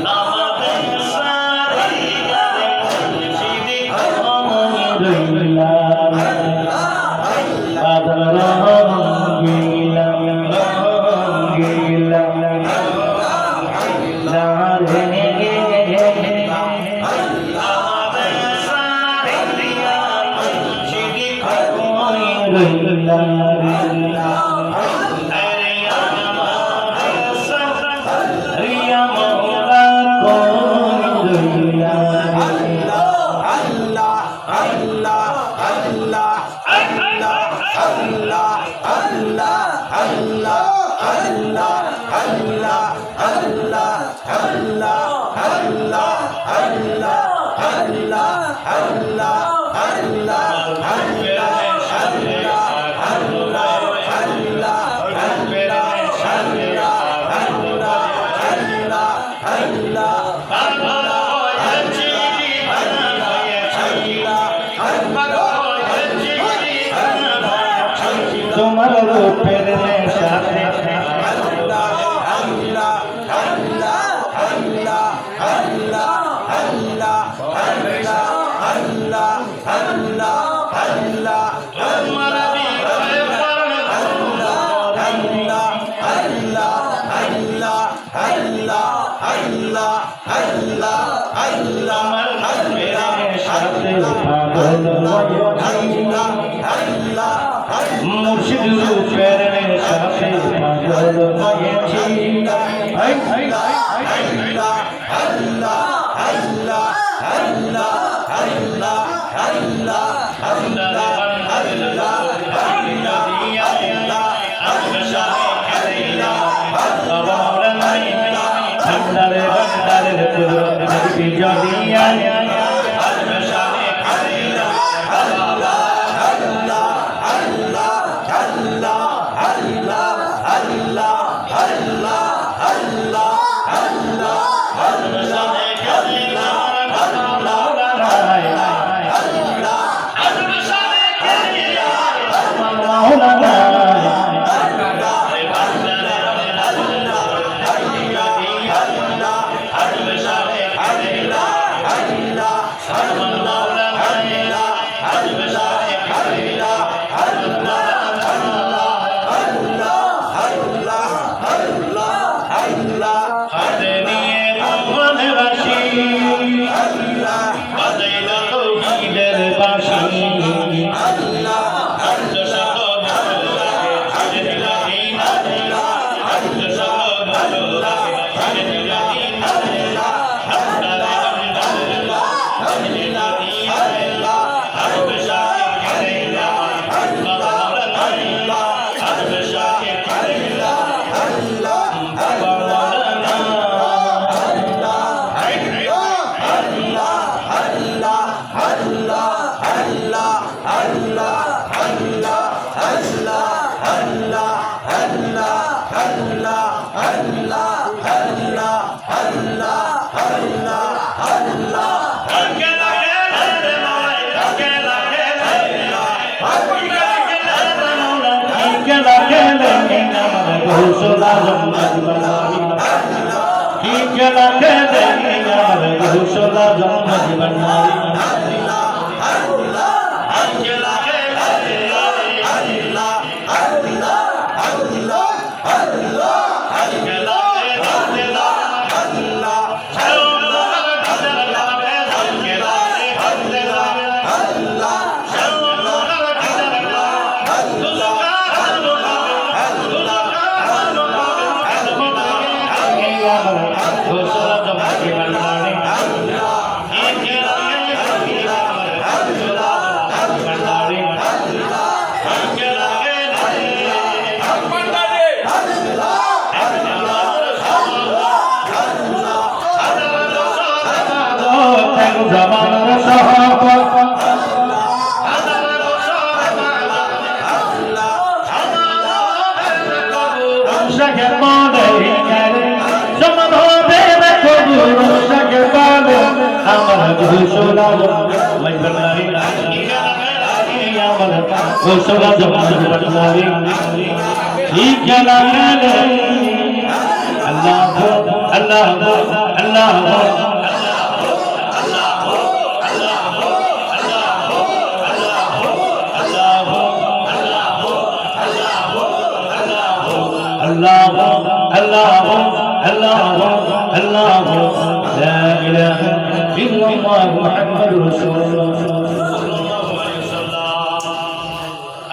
Allah তোমার রূপের নেশাতে মুর্শিদ রূপের নেশাতে পাগল হয়েছি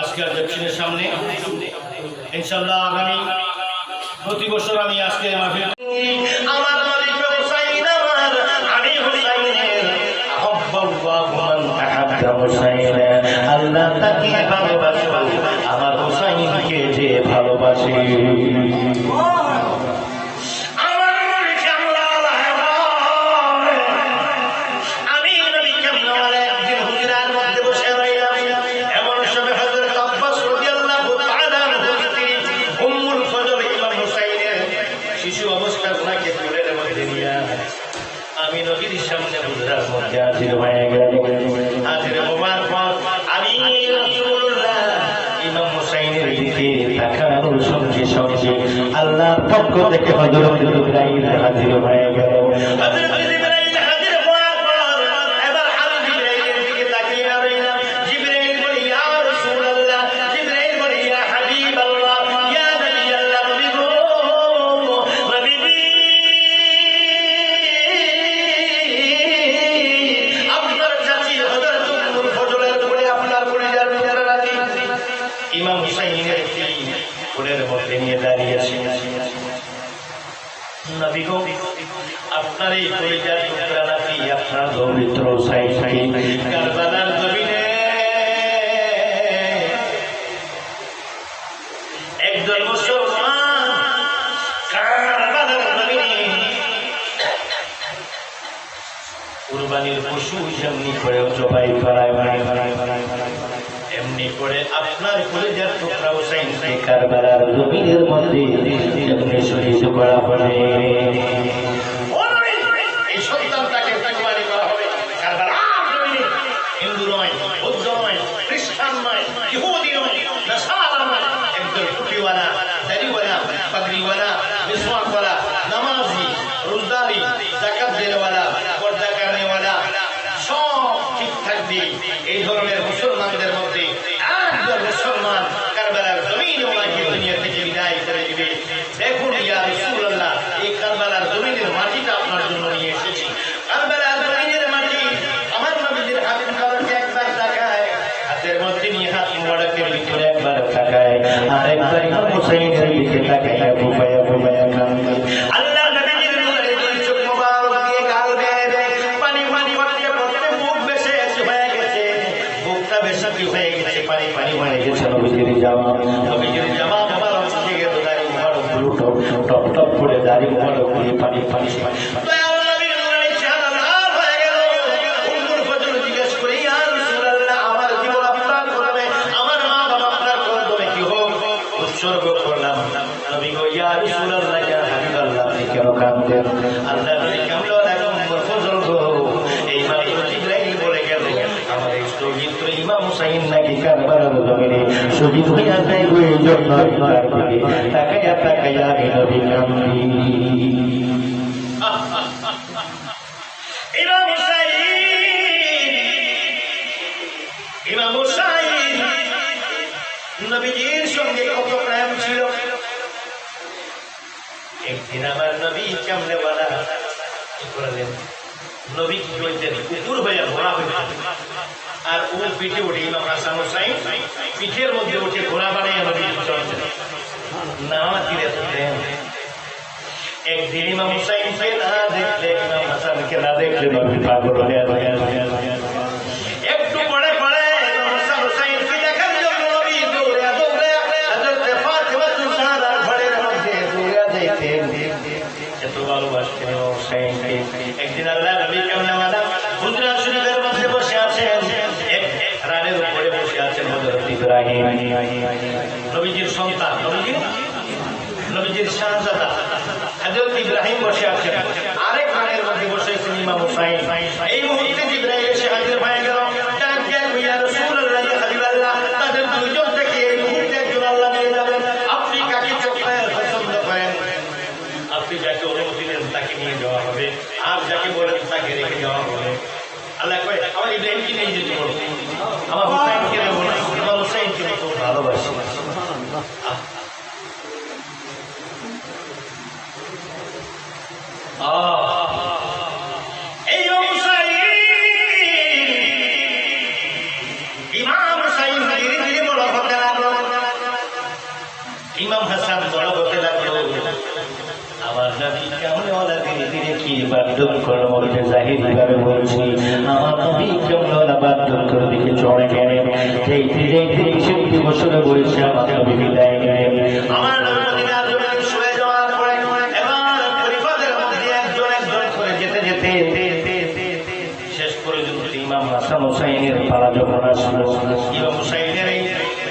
আজকের ইনশাআল্লাহ আগামী প্রতি বছর আমি আজকে মাহফিল আমার নবীকে হুসাইন আমার আমি হুসাইনের আহাব্বাল্লাহু মান আহাব্বা হুসাইনা আল্লাহ তাকে ভালোবাসে আমার হুসাইনকে যে ভালোবাসে আমি নবীর সামনে হুজরার মধ্যে হাজির হয়ে গেল। হাজির হওয়ার পর আমি রাসূলুল্লাহ ইমাম হুসাইনের দিকে তাকানোর সঙ্গে সঙ্গে আল্লাহর পক্ষ থেকে হযরত জিবরাইল হাজির হয়ে গেল। হযরত জিবরাইল হাজির হওয়ার পর এবার আমি জিবরাইলের দিকে তাকিয়ে রইলাম। জিবরাইল বলে ইয়া রাসূলুল্লাহ, জিবরাইল বলে ইয়া হাবিবাল্লাহ, ইয়া নবিয়াল্লাহ, নবী গো নবী ইমাম হুসাইনের কোলের মধ্যে নিয়ে দাঁড়িয়েছে। নবী গো আপনার এই কলিজার টুকরা নাতি আপনার পবিত্র হুসাইনকে কারবালার জমিনে একজন মুসলমান কারবালার জমিনে কুরবানির পশু যেমনি করে জবাই করায় এমনি করে আপনার কলিজার টুকরা হুসাইনকে কারবালার জমিনের মধ্যে এমনি শহীদ করা হবে। এই সন্তানটাকে কুরবানি করা হবে কারবালার জমিনে। হিন্দু নয়, বৌদ্ধ নয়, খ্রিস্টান নয়, ইহুদি নয়, নাসারা নয়, একজন টুপিওয়ালা, দাড়িওয়ালা, পাগড়িওয়ালা, মিসওয়াকওয়ালা, নামাজি, রোজদারি, যাকাত দেওয়ালা, পর্দা কারনেওয়ালা সব ঠিক থাকবে। এই ধরনের মুসলমানদের মধ্যে একজন মুসলমান কারবালার জমিনে ওনাকে দুনিয়া থেকে বিদায় করে দিবে। দেখুন ইয়া রাসূলুল্লাহ, এই কারবালার জমিনের মাটিটা আপনার জন্য নিয়ে এসেছি। কারবালার জমিনের মাটি আমার নবীজির হাবিব কাবাকে একবার তাকায়, হাতের মধ্যে নিয়ে হাত মোবারকের ভিতরে একবার তাকায়, আর একবার ইমাম হুসাইনের দিকে তাকায় বুবায়া বুবায়া কান্দে। আল্লাহ নবীজির নূরে দুই চোখ মোবারক দিয়ে গাল দেয়, পানি পানি পড়তে পড়তে মুখ বেশে হয়ে গেছে, বুকটা বেশি হয়ে গেছে, পানি পানি হয়ে গেছে। নবীজির জামা মোবারক থেকে গেল, দাড়ি মোবারক গুলো টপ টপ করে দাড়ি মোবারক দিয়ে পানি পানি দয়াল নবীর নূরে চেহারা লাল হয়ে গেল। উম্মুল ফজল জিজ্ঞেস করে ইয়া রাসূলুল্লাহ, আমার জীবন আপনার করবে, আমার মা বাবা আপনার করবে, কি হোক উৎসর্গ করলাম। নবী গো ইয়া রাসূলুল্লাহ, ইয়া হাবিবাল্লাহ, আপনি কেন কাঁদেন? আল্লাহ নবী কামলো রাখুন ফজল গো, এই মাত্র জিবরাইল বলে গেল আমার এই শহীদ ইমাম হুসাইন নাকি কারবালার জমিনে শহীদ হইয়া যায়। ওই জন্য তার দিকে তাকাইয়া তাকাইয়া আমি নবী কান্দি। ইমাম হুসাইন, ইমাম হুসাইন নবীজির সঙ্গে কত প্রেম ছিল। একদিন আমার নবী কামলেওয়ালা কি করলেন, নবী কি করতেন, কুকুর হইয়া ঘোড়া হইতেন, আর ও পিঠে উঠে ইমাম হাসান হুসাইন পিঠের মধ্যে উঠে ঘোড়া বানাইয়া নবী চলতেন, নামাজ দিতেন। একদিন ইমাম হুসাইনকে না দেখলে, ইমাম হাসানকে না দেখলে নবী পাগল হয়ে একটু পরে পরে ইমাম হাসান হুসাইনকে দেখার জন্য নবী দৌড়ে দৌড়ে হযরত ফাতিমা তুজাহরার ঘরের মধ্যে দৌড়ে যাইতেন। এত ভালোবাসতেন ইমাম হুসাইনকে। একদিন আল্লাহ নবী কামলেওয়ালা হুজরা শরীফের মধ্যে বসে আছেন, এক রানের উপরে বসে আছেন হযরত ইব্রাহিম, নবীজির সন্তান, নবীজির শাহজাদা হযরত ইব্রাহিম বসে আছেন। আরেক রানের মধ্যে বসে আছেন ইমাম হুসাইন। এই মুহূর্তে জিবরাইল এসে হাজির হয়ে গেল। ডাক দেন ইয়া রাসূলুল্লাহ, ইয়া হাবিবাল্লাহ, তাদের দুইজন থেকে এই মুহূর্তে একজন আল্লাহ নিয়ে যাবেন। আপনি কাকে পছন্দ করেন? আপনি যাকে অনুমতি দেন তাকে নিয়ে যাওয়া হবে, আর যাকে বলেন তাকে রেখে যাওয়া হবে। আল্লাহ কয় আমার ইব্রাহিমকে নিয়ে যেতে বলো, আমার হুসাইনকে নেবো না, আমার হুসাইনকে খুব ভালোবাসি। এই হুসাইন ইমাম হাসান বড় হতে লাগলো। আমার নবী কেমন ধীরে ধীরে কি বাধ্যম করলো বলতে জাহিরি ভাবে বলছি, আমার নবী কেমন বাধ্যম করে দিকে চড়ে গেলে সেই ধীরে ধীরে 60 বছরে বয়সে আমার নবী বিদায় নিলেন। আমার নবী শুয়ে যাওয়ার পরে এবার পরিবারের মধ্যে একজন একজন করে যেতে যেতে শেষ পর্যন্ত ইমাম হাসান হুসাইনের পালা যখন আসলো,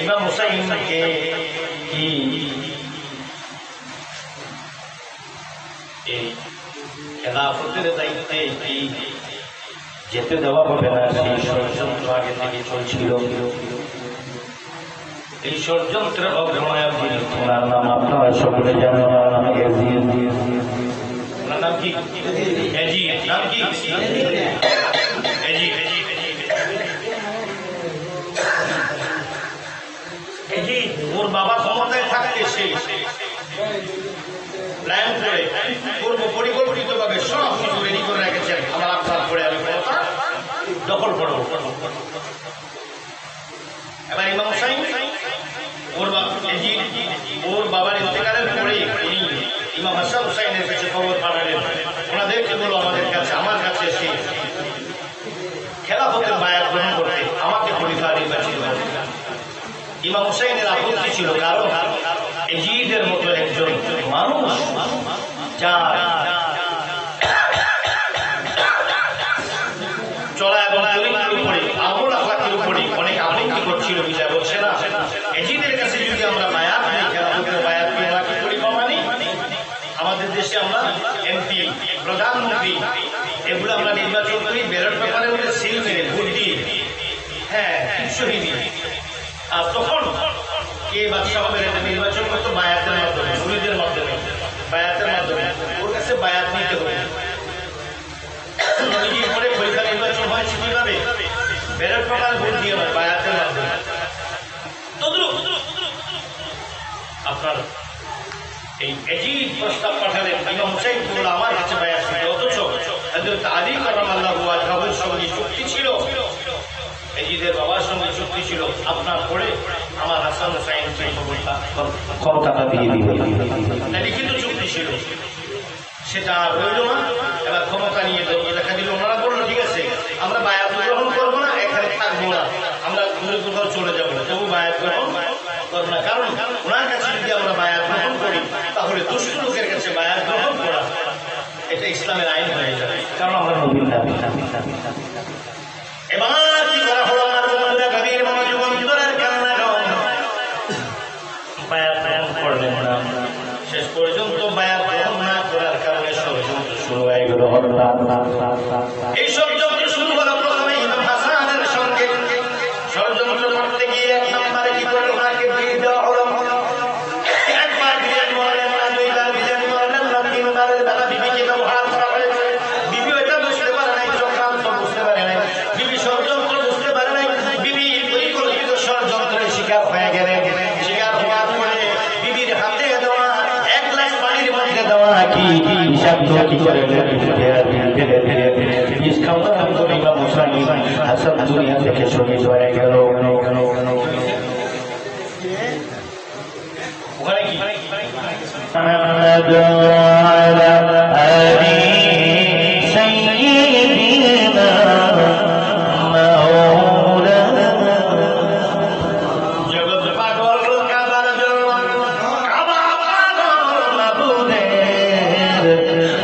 ইমাম হুসাইনকে কি এই খেলাফতের দায়িত্বে কি যেতে দেওয়া হবে না, সেই ষড়যন্ত্র আগে থেকে চলছিল। এই ষড়যন্ত্রের অগ্রণায়ক যিনি, ওনার নাম আপনারা সকলে জানেন, ওনার নাম ইয়াজিদ। ওনার নাম কি? ইয়াজিদ। নাম কি? ইয়াজিদ। ইয়াজিদ ওর বাবা ক্ষমতায় থাকতে সে প্ল্যান করে পূর্ব পরিকল্পিত ভাবে সব কিছু রেডি করে রেখেছেন। আমার আপনার পরে আমি ক্ষমতা দখল করবো। এবার ইমাম হুসাইন ওর বাবার ইন্তেকালের পরে ইমাম হাসান হুসাইনের কাছে খবর পাঠালেন, ওনাদেরকে বলো আমাদের কাছে, আমার কাছে এসে খেলাফতের বায়াত গ্রহণ করতে আমাকে খলিফা নির্বাচিত করতে। ইমাম হুসাইনের আপত্তি ছিল, কারণ ইয়াজিদের মতো একজন মানুষ যার চলা এবং চরিত্রের উপরে, আমল আখলাকের উপরে অনেক আপত্তি করছিল। বিষয় বলছে না, ইয়াজিদের কাছে যদি আমরা বায়াত নিই, খেলাফতের বায়াত নিয়ে আমরা কি খলিফা মানি? আমাদের দেশে আমরা এমপি, প্রধানমন্ত্রী এগুলো আমরা নির্বাচন করি ব্যালট পেপারের মধ্যে সিল মেরে ভোট দিয়ে, হ্যাঁ শহীদ। আর তখন কে বাদশাহ হবে এটা নির্বাচন করতো বায়াতের মাধ্যমে, মুরিদের মাধ্যমে, বায়াতের মাধ্যমে। ওর কাছে বায়াত নিতে হবে। নবীজির পরে খলিফা নির্বাচন হয়েছে কিভাবে? ব্যালট পেপার ভোট দিয়ে হয়, বায়াতের মাধ্যমে। আপনার এই ইয়াজিদ প্রস্তাব পাঠালেন, ইমাম হুসাইন বলল আমার কাছে বায়াত নিতে। অথচ হযরত আলী কারামাল্লাহু ওয়াজহার সঙ্গে চুক্তি ছিল, ইয়াজিদের বাবার সঙ্গে চুক্তি ছিল, আপনার পরে আমার হাসান হুসাইনকে ক্ষমতাটা দিয়ে দিবে, লিখিত চুক্তি ছিল। সেটা রইল না। এবার ক্ষমতা নিয়ে দেখা দিল, ওনারা বললো ঠিক আছে আমরা বায়াত গ্রহণ করবো না, এখানে থাকবো না, আমরা দূরে কোথাও চলে যাবো, তবু বায়াত গ্রহণ করবো না। কারণ ওনার কাছে যদি আমরা বায়াত গ্রহণ করি তাহলে দুষ্ট লোকের কাছে বায়াত গ্রহণ করা এটা ইসলামের আইন হয়ে যাবে, কারণ আমরা নবীর দাবি। এবার কি করা হলো? গভীর মনোযোগ অন্তরের কান্না বায়াত গ্রহণ করলেন না। শেষ পর্যন্ত বায়াত গ্রহণ না করার কারণে ষড়যন্ত্র শুরু হয়ে গেল। এই ষড়যন্ত্র শুরু হলো প্রথমে ইমাম হাসানের সঙ্গে। ষড়যন্ত্র করতে গিয়ে এক নম্বরে কি করে ওনাকে বিয়ে দেওয়া হলো। একবার বিয়ে করলেন না, দুইবার বিয়ে করলেন না, তিনবারের বেলা বিবিকে ব্যবহার করা হয়েছে। বিবি এটা বুঝতে পারে নাই, চক্রান্ত বুঝতে পারে নাই, বিবি ষড়যন্ত্র বুঝতে পারে নাই, বিবি পরিকল্পিত ষড়যন্ত্রের শিকার হয়ে গেলেন। শিকার হওয়ার পরে বিবির হাতে দেওয়া এক গ্লাস পানির মধ্যে দেওয়া কি বিষাক্ত কি করে বিষ খাওয়া ইমাম হুসাইন হাসান দুনিয়া থেকে শহীদ হয়ে গেল। ওখানে কি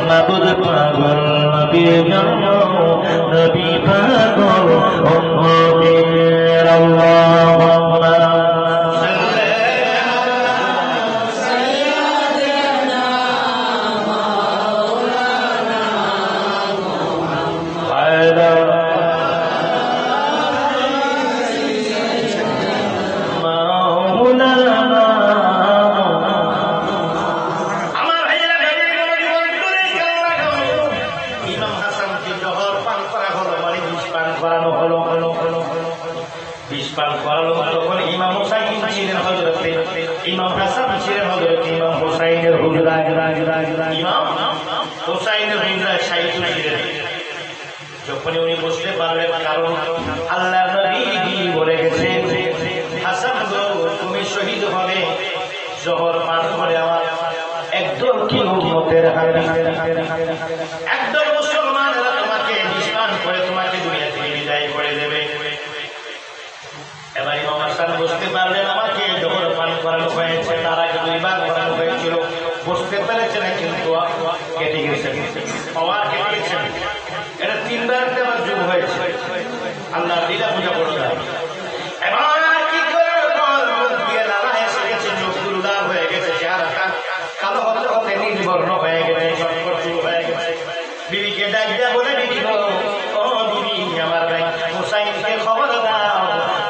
মাবুদ পাগল নবীর জন্য, নবী পাগল উম্মতের। আল্লাহুম্মা ইমাম হাসান ছিলেন হযরত ইমাম হুসাইনের হুজরায়, ইমাম হুসাইনের হুজরায় শায়িত ছিলেন। যখনই উনি বুঝতে পারলেন, কারণ আল্লাহ নবী বলে গেছেন হাসান গো তুমি শহীদ হবে জোহর একদল মুসলমানেরা তোমাকে নিষ্কান করে তোমাকে দুনিয়া থেকে বিদায় করে দেবে। এবার ইমাম হাসান বুঝতে পারলেন আমাকে জহর পান করানো হয়েছে, তার আগে দুইবার করানো হয়েছিল, বুঝতে পেরেছেন কিন্তু কেটে গেছে, পাওয়ার কেটে গেছে, এটা তিনবার আমার যুগ হয়েছে। আল্লাহ লীলা পূজা করে দেয়। এবার কি করে দিয়ে লালা এসে গেছে, চোখগুলো লাল হয়ে গেছে, চেহারাটা কালো হতে হতে নির্বর্ণ হয়ে গেছে, চটপট শুরু হয়ে গেছে। বিবিকে ডাক দিয়া বলে, বিবি গো, ও বিবি আমার ভাই হুসাইনকে খবর দাও,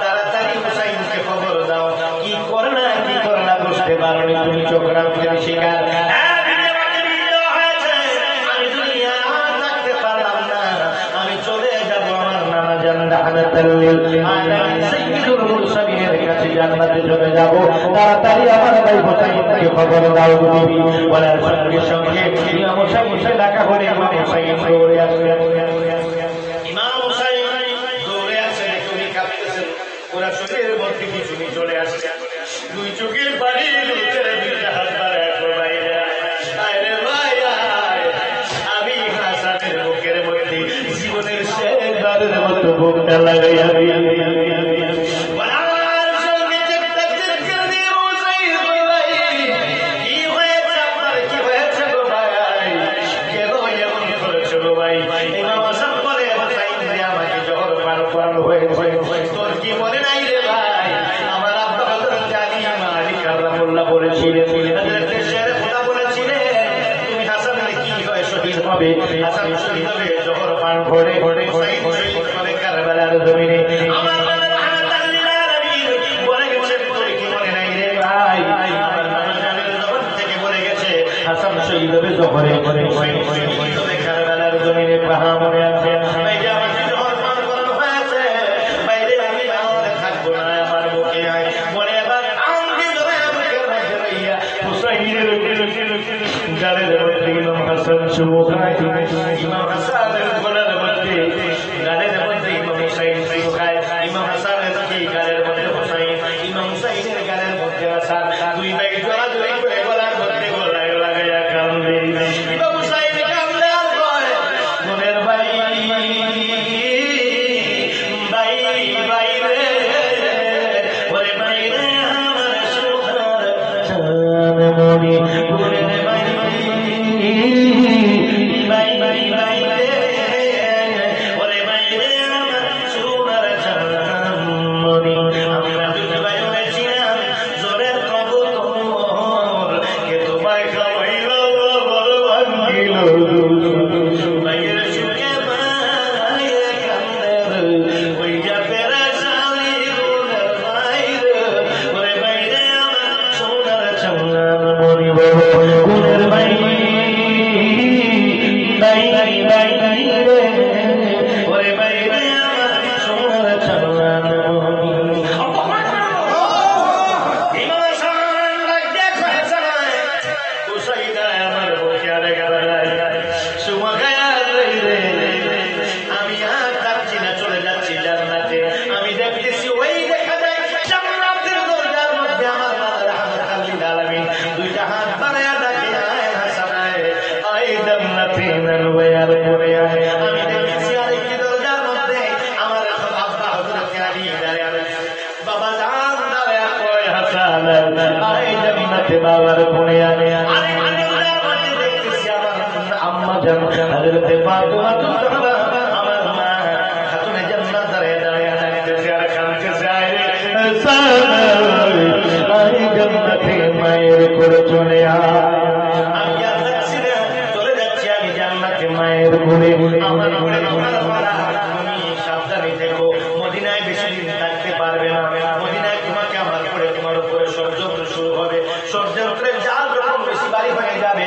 তাড়াতাড়ি হুসাইনকে খবর দাও। কি করলা বুঝতে পারোনি তুমি, চোখ রাখতে শিকার। আমি চলে যাবো আমার নানা জান্নাতের কাছে, জান্নাতে চলে যাবো, তাড়াতাড়ি আমার ভাই হুসাইনকে খবর দাও বিবি। বলার সঙ্গে সঙ্গে ইমাম হুসাইনকে ডাকা হলে ইমাম হুসাইন দৌড়ে আসলেন। ইমাম হুসাইন দৌড়ে আসেন, তুমি কাঁপতেছেন, ওরা শরীরের মধ্যে কিছু চলে আসছে, দুই চোখের পানি দুইটা হাত বাড়ায় বাইরে। আমি হাসানের বুকের মধ্যে জীবনের শেষবারের মতো বুকটা লাগাইয়া হাসান শহীদ হবে জহরে কারবালার জমিনে পাহা মনে আছে। বাবার কোণে আনে আম্মা হযরতে ফাতিমা আমার মা খাতুনে জান্নাত দাঁড়িয়ে দাঁড়িয়ে দেখতেছে আর কাঁদতেছে, আই জান্নাতে মায়ের কোলে চলে আমি আর যাচ্ছি না, চলে যাচ্ছি আমি জান্নাতে মায়ের কোলে। আমার কোলে তুমি সাবধানে থেকো, মদিনায় বেশি দিন থাকতে পারবে না, মদিনায় তোমাকে আমার করে তোমার উপরে ষড়যন্ত্র শুরু হবে, ষড়যন্ত্রের জাল যখন বেশি বাড়ি হয়ে যাবে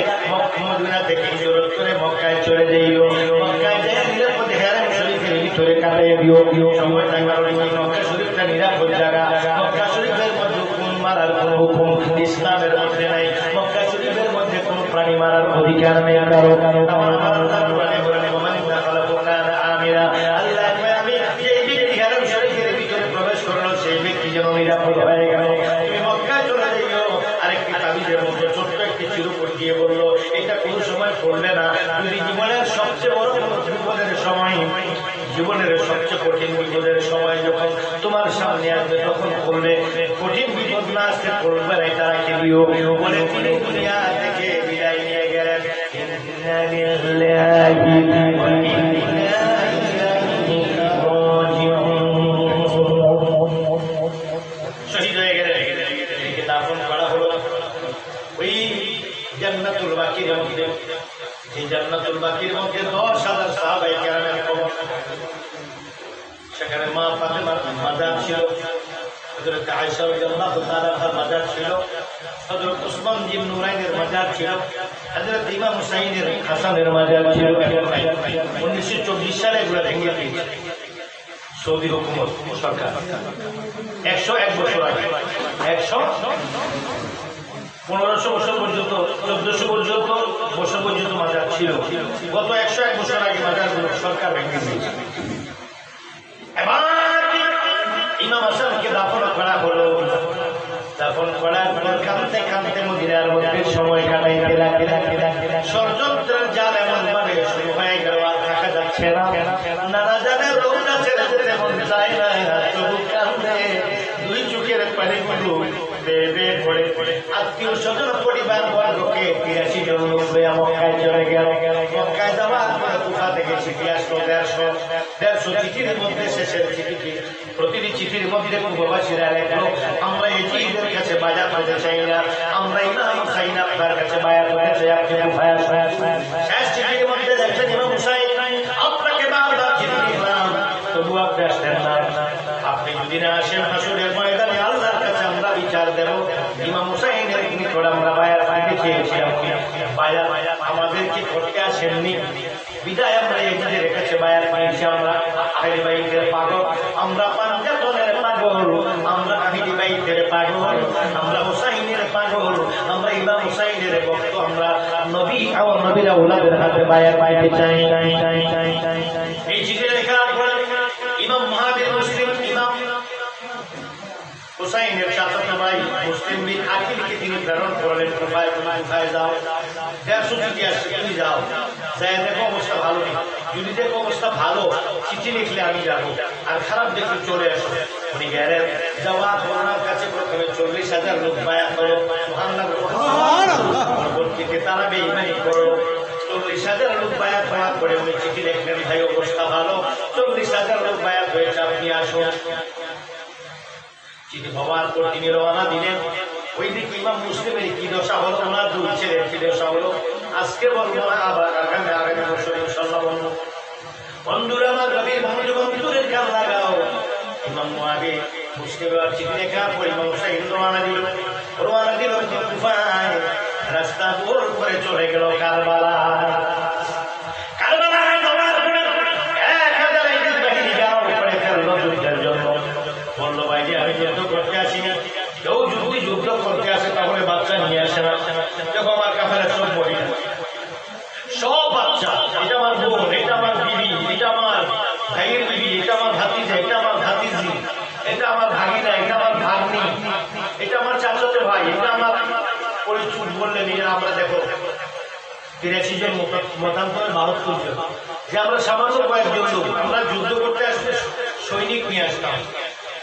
মদিনা থেকে হিজরত করে মক্কায় চলে যাইও, মক্কায় যেয়ে নিরাপদে হেরাম শরীফের ভিতরে কাটাইয়ে দিও। সময় থাকার মক্কা শরীফটা নিরাপদ জায়গা, মক্কা শরীফের মধ্যে কোন মারার কোন হুকুম ইসলামের মধ্যে নাই, মক্কা শরীফের মধ্যে কোন প্রাণী মারার অধিকার নেই কারো। আমি যেই ব্যক্তি হেরাম শরীফের ভিতরে প্রবেশ করলো সেই ব্যক্তি যেন নিরাপদ হয়ে গেল। তুমি মক্কায় চলে যাইও। আরেকটি তাবিজের মধ্যে ছোট্ট একটি চিরকুট দিয়ে বললো, এটা কোন সময় করলে না, যদি জীবনের সবচেয়ে বড় বিপদের সময়, জীবনের সবচেয়ে কঠিন বিপদের সময় যখন তোমার সামনে আসবে তখন করলে কঠিন বিপদ না আসতে করবে না, তারাকে দিও বলে তিনি দুনিয়া থেকে বিদায় নিয়ে গেলেন। শহীদ হয়ে গেলেন, একে দাফন করা হলো ওই জান্নাতুল বাকির মধ্যে। এই জান্নাতুল বাকির মধ্যে 10,000 সাহাবায়ে কেরামের কবর। সেখানে মা ফাতেমার মাজার ছিল, হযরত আয়েশা রাদিয়াল্লাহু তাআলা আনহার মাজার ছিল, হযরত উসমান ইবনে নুরাইনের মাজার ছিল, হযরত ইমাম হুসাইনের হাসানের মাজার ছিল। 1924 সালে এগুলো ভেঙে দিয়েছে সৌদি হুকুমত সরকার। 101 বছর আগে, 1500 বছর পর্যন্ত, 1400 বছর পর্যন্ত মাজার ছিল। গত 101 বছর আগে মাজারগুলো সরকার ভেঙে দিয়েছে। এবার ইমাম হাসানকে দাফন করা হলো। দাফন করার পর কাঁদতে কাঁদতে মদিনার মধ্যে সময় কাটাইতে লাগে। ষড়যন্ত্রের জাল এমন ভাবে শুরু হয়ে গেল, আর থাকা যাচ্ছে না। নানা জানের লোকটা ছেড়ে যেতে মন চায় না, তবু কাঁদে। দুই চোখের পানিগুলো বেয়ে বেয়ে পড়ে। আত্মীয় স্বজন পরিবার বর্গকে 83 জন লোক লইয়া মক্কায় চলে গেল। মক্কায় যাওয়ার পরে কুফা থেকে চিঠি আসলো 150 চিঠির মধ্যে শেষের চিঠিটি, প্রতিটি চিঠির মধ্যে পূর্ববাসীরা লেখলো, আমরা এজিদের কাছে বায়াত হতে চাই না, আমরা ইমাম হুসাইন আপনার কাছে বায়াত হতে চাই, আপনি কুফায় আসেন। শেষ চিঠির মধ্যে লেখছেন, ইমাম হুসাইন আপনাকে বারবার চিঠি দিলাম, তবু আপনি আসলেন না। আপনি যদি না আসেন হাসরের ময়দানে আল্লাহর কাছে আমরা বিচার দেব। ইমাম হুসাইনের নিকট আমরা বায়াত দিতে চেয়েছিলাম, বায়াত আমাদেরকে করতে আসেননি, বিদায় আমরা এজিদের কাছে বায়াত করেছি। আমরা আহলে বাইতের পাগল, আমরা পাঞ্জাতনের পাগল, আমরা আহলে বাইতের পাগল, আমরা হুসাইনের পাগল, আমরা ইমাম হুসাইনের ভক্ত, আমরা নবী ও নবীর আওলাদের হাতে বায়াত পাইতে চাই। এই চিঠি লেখার পর ইমাম মুহাদ্দিস মুসলিম ইমাম হুসাইনের চাচাতো ভাই মুসলিম বিন আকিলকে তিনি প্রেরণ করলেন, কুফায় যাও, 150 চিঠি আসছে, তুমি যাও, যাই দেখো অবস্থা ভালো নেই, যদি দেখো অবস্থা ভালো চিঠি লিখলে আমি যাবো, আর খারাপ দেখলে চলে আসো। উনি গেলেন, যাওয়ার ওনার কাছে প্রথমে 40,000 লোক বায়াত করো, পরবর্তীতে তারা বেঈমানি করলো। 40,000 লোক বায়াত হওয়ার পরে উনি চিঠি লিখলেন, ভাই অবস্থা ভালো, 40,000 লোক বায়াত হয়েছে, আপনি আসুন। চিঠি হওয়ার পর তিনি রওনা দিলেন। ওই দিকে ইমাম মুসলিমের কি দশা হলো, ওনার দুই ছেলের কি দশা হলো, আজকে বলবো না, আবার আগামী বছর ইনশাআল্লাহ বলবো। বন্ধুরা আমার, রবির বন্ধুদের কান লাগাও। ইমাম মুহাদ্দিস মুসলিমের চিঠি লেখার পর ইমাম হুসাইন রওনা দিল কুফায়। রাস্তা গোল করে চলে গেল কারবালা। কারবালায় যাওয়ার পরে 1000 ইহুদি বাহিনী গাও করে ফেললো যুদ্ধের জন্য। বললো, ভাই যে আমি যুদ্ধ করতে আসি না, কেউ যদি যুদ্ধ করতে আসে তাহলে বাচ্চা নিয়ে আসে না। দেখো আমার কাফেলা সব মহিলা, সব বাচ্চা, এটা আমার বোন, এটা আমার বিবি, এটা আমার ভাইয়ের বিবি, এটা আমার ভাতিজা, এটা আমার ভাতিজি, এটা আমার ভাগিনা, এটা আমার ভাগ্নি, এটা আমার চাচাতো ভাই, এটা আমার পরিচয়। বললেন এরা আমরা দেখো 83 জন মতান্তরে 72 জন, যে আমরা সামান্য কয়েকজন লোক, আমরা যুদ্ধ করতে আসলে সৈনিক নিয়ে আসতাম,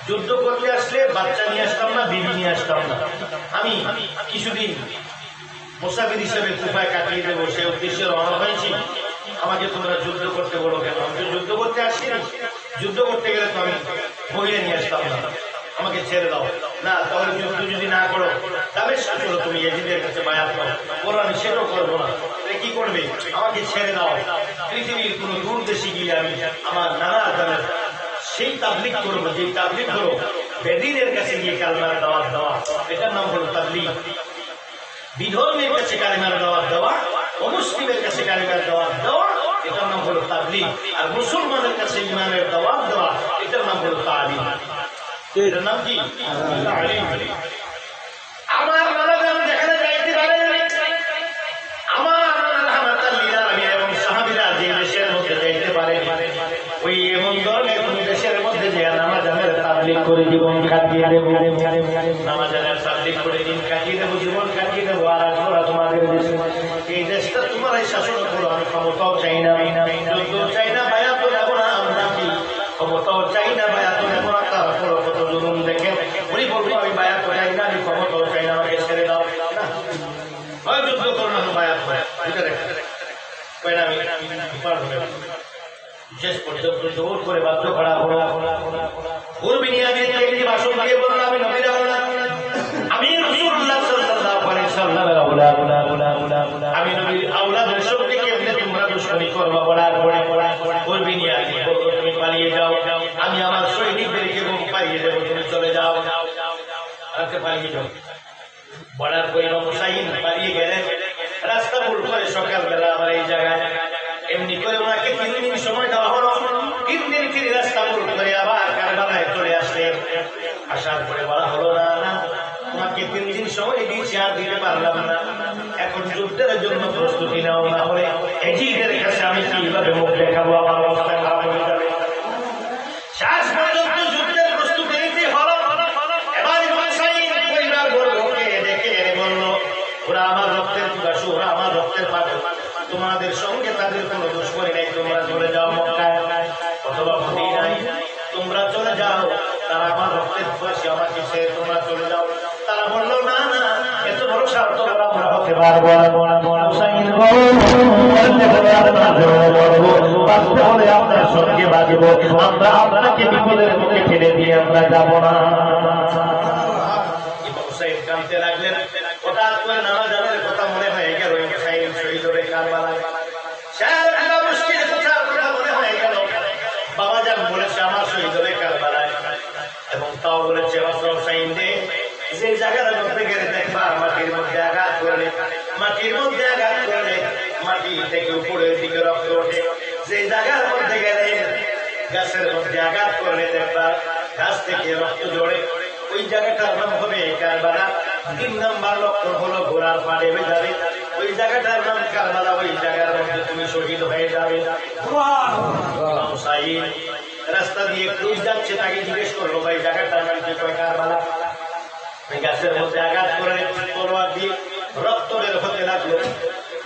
যুদ্ধ করতে আসলে বাচ্চা নিয়ে আসতাম না, বিবি নিয়ে আসতাম না। আমি কিছুদিন মুসাফির হিসেবে কুফায় কাটিয়ে দেবো, সে উদ্দেশ্যে রওনা হয়েছি। আমাকে তোমরা যুদ্ধ করতে বলো কেন? আমি তো যুদ্ধ করতে আসছি না, যুদ্ধ করতে গেলে তো আমি বহিরে নিয়ে আসতাম না, আমাকে ছেড়ে দাও। না, তাহলে যুদ্ধ যদি না করো তবে চলো তুমি এজিদের কাছে বায়াত করো। বলো আমি সেটাও করবো না। কি করবে? আমাকে ছেড়ে দাও, পৃথিবীর কোনো দূর দেশে গিয়ে আমি আমার নানা আদানের সেই তাবলিগ করবো, যে তাবলিগ হলো বেদিনের কাছে গিয়ে কালিমার দাওয়াত দেওয়া, এটার নাম হলো তাবলিগ। বিধর্মের কাছে কালিমার দাওয়াত দেওয়া, অমুসলিমের কাছে কালিমার দাওয়াত দেওয়া, এটার নাম হলো তাবলিগ। আর মুসলমানের কাছে ইমানের দাওয়াত দেওয়া, এটার নাম হলো তালিম। এটার নাম কি? তালিম। আমার নানা জান যেখানে যাইতে পারে, আমার এবং সাহাবীরা যে দেশের মধ্যে যাইতে পারে, ওই এমন ধরনের কোন দেশের মধ্যে যে নামাজানের তাবলীগ করে জীবন কাটিয়ে দেবো, নামাজানের তাবলীগ করে দিন কাটিয়ে দেবো, জীবন কাটিয়ে দেবো। আর আসবো তোমাদের দেশে, এই দেশটা তোমার এই শাসন শেষ পর্যন্ত জোর করে বাধ্য করা হলো। উর্মি নিয়ে একটি ভাষণ দিয়ে বলল, আমি নবীর আওলাদ, আমি রাসূলুল্লাহ সাল্লাল্লাহু আলাইহি ওয়াসাল্লামের আওলাদ, আমি নবীর আওলাদের সঙ্গে কেমনে তোমরা দুশমনী করবা বলার পরে উর্মি নিয়ে বলল, তুমি পালিয়ে যাও, আমি আমার সৈনিকদেরকে পালিয়ে দেবো, তুমি চলে যাও। আপনি পালিয়ে যাও বলার পরে ইমাম হুসাইন পালিয়ে গেলেন। রাস্তা ভুল করে সকালবেলা আমার এই জায়গায় এমনি করে ওনাকে 3 দিন সময় দেওয়া হলো। 3 দিন তিনি রাস্তা ভুল করে আবার কারবালায় চলে আসলেন। আসার পরে বলা হলো, না না, তোমাকে 3 দিন সময় দিয়েছি, আর দিতে পারলাম না, এখন যুদ্ধের জন্য প্রস্তুতি নাও, না হলে এজিদের কাছে আমি কিভাবে মুখ দেখাবো, আমার অবস্থা খারাপ হয়ে যাবে। শেষ পর্যন্ত যুদ্ধের প্রস্তুতি নিতে হলো। এবার পরিবার বর্গকে ডেকে এনে বলল, ওরা আমার রক্তের পিপাসু, ওরা আমার রক্তের পাগল, তোমাদের সঙ্গে তাদের কোনো দুশমনী নেই, তোমরা চলে যাও মক্কায় অথবা মদিনায়, তোমরা চলে যাও, তারা আমার রক্তের পিপাসী, আমাকে ছেড়ে তোমরা চলে যাও। তারা বলল, না না, এত বড় স্বার্থ আমরা হতে পারবো না, হুসাইন গো, হলে আপনার সঙ্গে বাঁচবো, আমরা আপনাকে বিপদের মুখে ফেলে দিয়ে আমরা যাবো না। হুসাইন কাঁদতে লাগলেন। হঠাৎ করে নামাজের কথা মনে হয়ে গেল, হুসাইন শহীদ হয়ে কারবালায়। মুশকিলের কথা মনে হয়ে গেল, বাবা যান বলেছে আমার শহীদ হয়ে কারবালায়, এবং তাও বলেছে হুসাইন দে, যে জায়গার মধ্যে গেলে দেখবা মাটির মধ্যে আঘাত করলে, মাটির মধ্যে আঘাত করলে মাটি থেকে উপরের দিকে রক্ত ওঠে, যে জায়গার মধ্যে গেলে গাছের মধ্যে আঘাত করলে দেখবা গাছ থেকে রক্ত ঝরে, ওই জায়গাটার নাম হবে কারবালা। 3 নম্বর লক্ষণ হলো ঘোড়ার পাড়ে হয়ে যাবে, ওই জায়গাটার নাম কারবালা, ওই জায়গার মধ্যে তুমি শহীদ হয়ে যাবে। হুসাইন রাস্তা দিয়ে ক্রুজ যাচ্ছে, তাকে জিজ্ঞেস করলো, ভাই জায়গাটার নাম কি? কারবালা। গাছের মধ্যে আঘাত করে তলোয়ার দিয়ে রক্ত বের হতে লাগলো,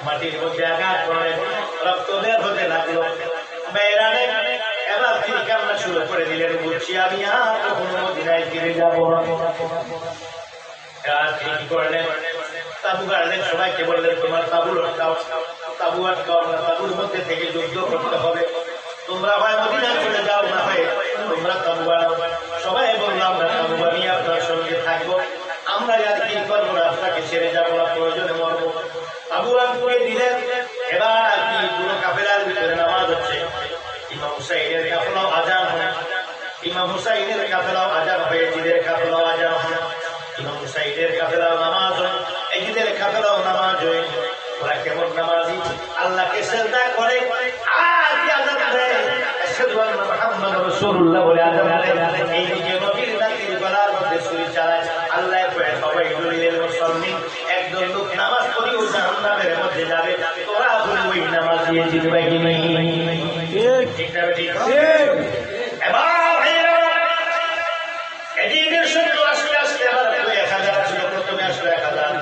মাটির মধ্যে আঘাত করে রক্ত বের হতে লাগলো। মেয়েরানে এবার তিনি কান্না শুরু করে দিলেন, বলছি আমি আর কখনো মদিনায় ফিরে যাবো না। তিনি করলেন, তাবু গাড়লেন, সবাইকে বললেন, তোমার তাবু আটকাও, তাবু আটকাও না, তাবুর মধ্যে থেকে যুদ্ধ করতে হবে, তোমরা হয় মদিনায় চলে যাও, না হয় তোমরা তাবু বাড়াও। সবাই বললাম, আমরা তাবু বানিয়ে আপনার সঙ্গে থাকবো, আমরা আর কি করবো না, আপনাকে ছেড়ে যাবো না, প্রয়োজনে মরবো। তাবু আটকে দিলেন। এবার কি পুরো কাফেলার ভিতরে নামাজ হচ্ছে, ইমাম হুসাইনের কাফেলাও আজান হয়, ইমাম হুসাইনের কাফেলাও আজান হয়, এজিদের কাফেলাও আজান হয়, ইমাম হুসাইনের কাফেলাও নামাজ হয়, এজিদের কাফেলাও নামাজ হয়। ওরা কেমন নামাজি, আল্লাহকে সিজদা করে আর কি আযান দেয়, আশহাদু আন্না মুহাম্মাদুর রাসূলুল্লাহ বলে আযান দেয়। এইদিকে নবীর নাতির গলার মধ্যে ছুরি চালায়, আল্লাহ কয় ফাওয়াইলুল মুসাল্লিন, একজন লোক নামাজ পড়ে ও জাহান্নামের মধ্যে যাবে, তোরা বলি ওই নামাজ দিয়ে জিতবে কি নেই? ঠিক না ঠিক? এবার এজিদের সঙ্গে আস্তে আস্তে আবার 1000 ছিল, প্রথমে আসলো 1000,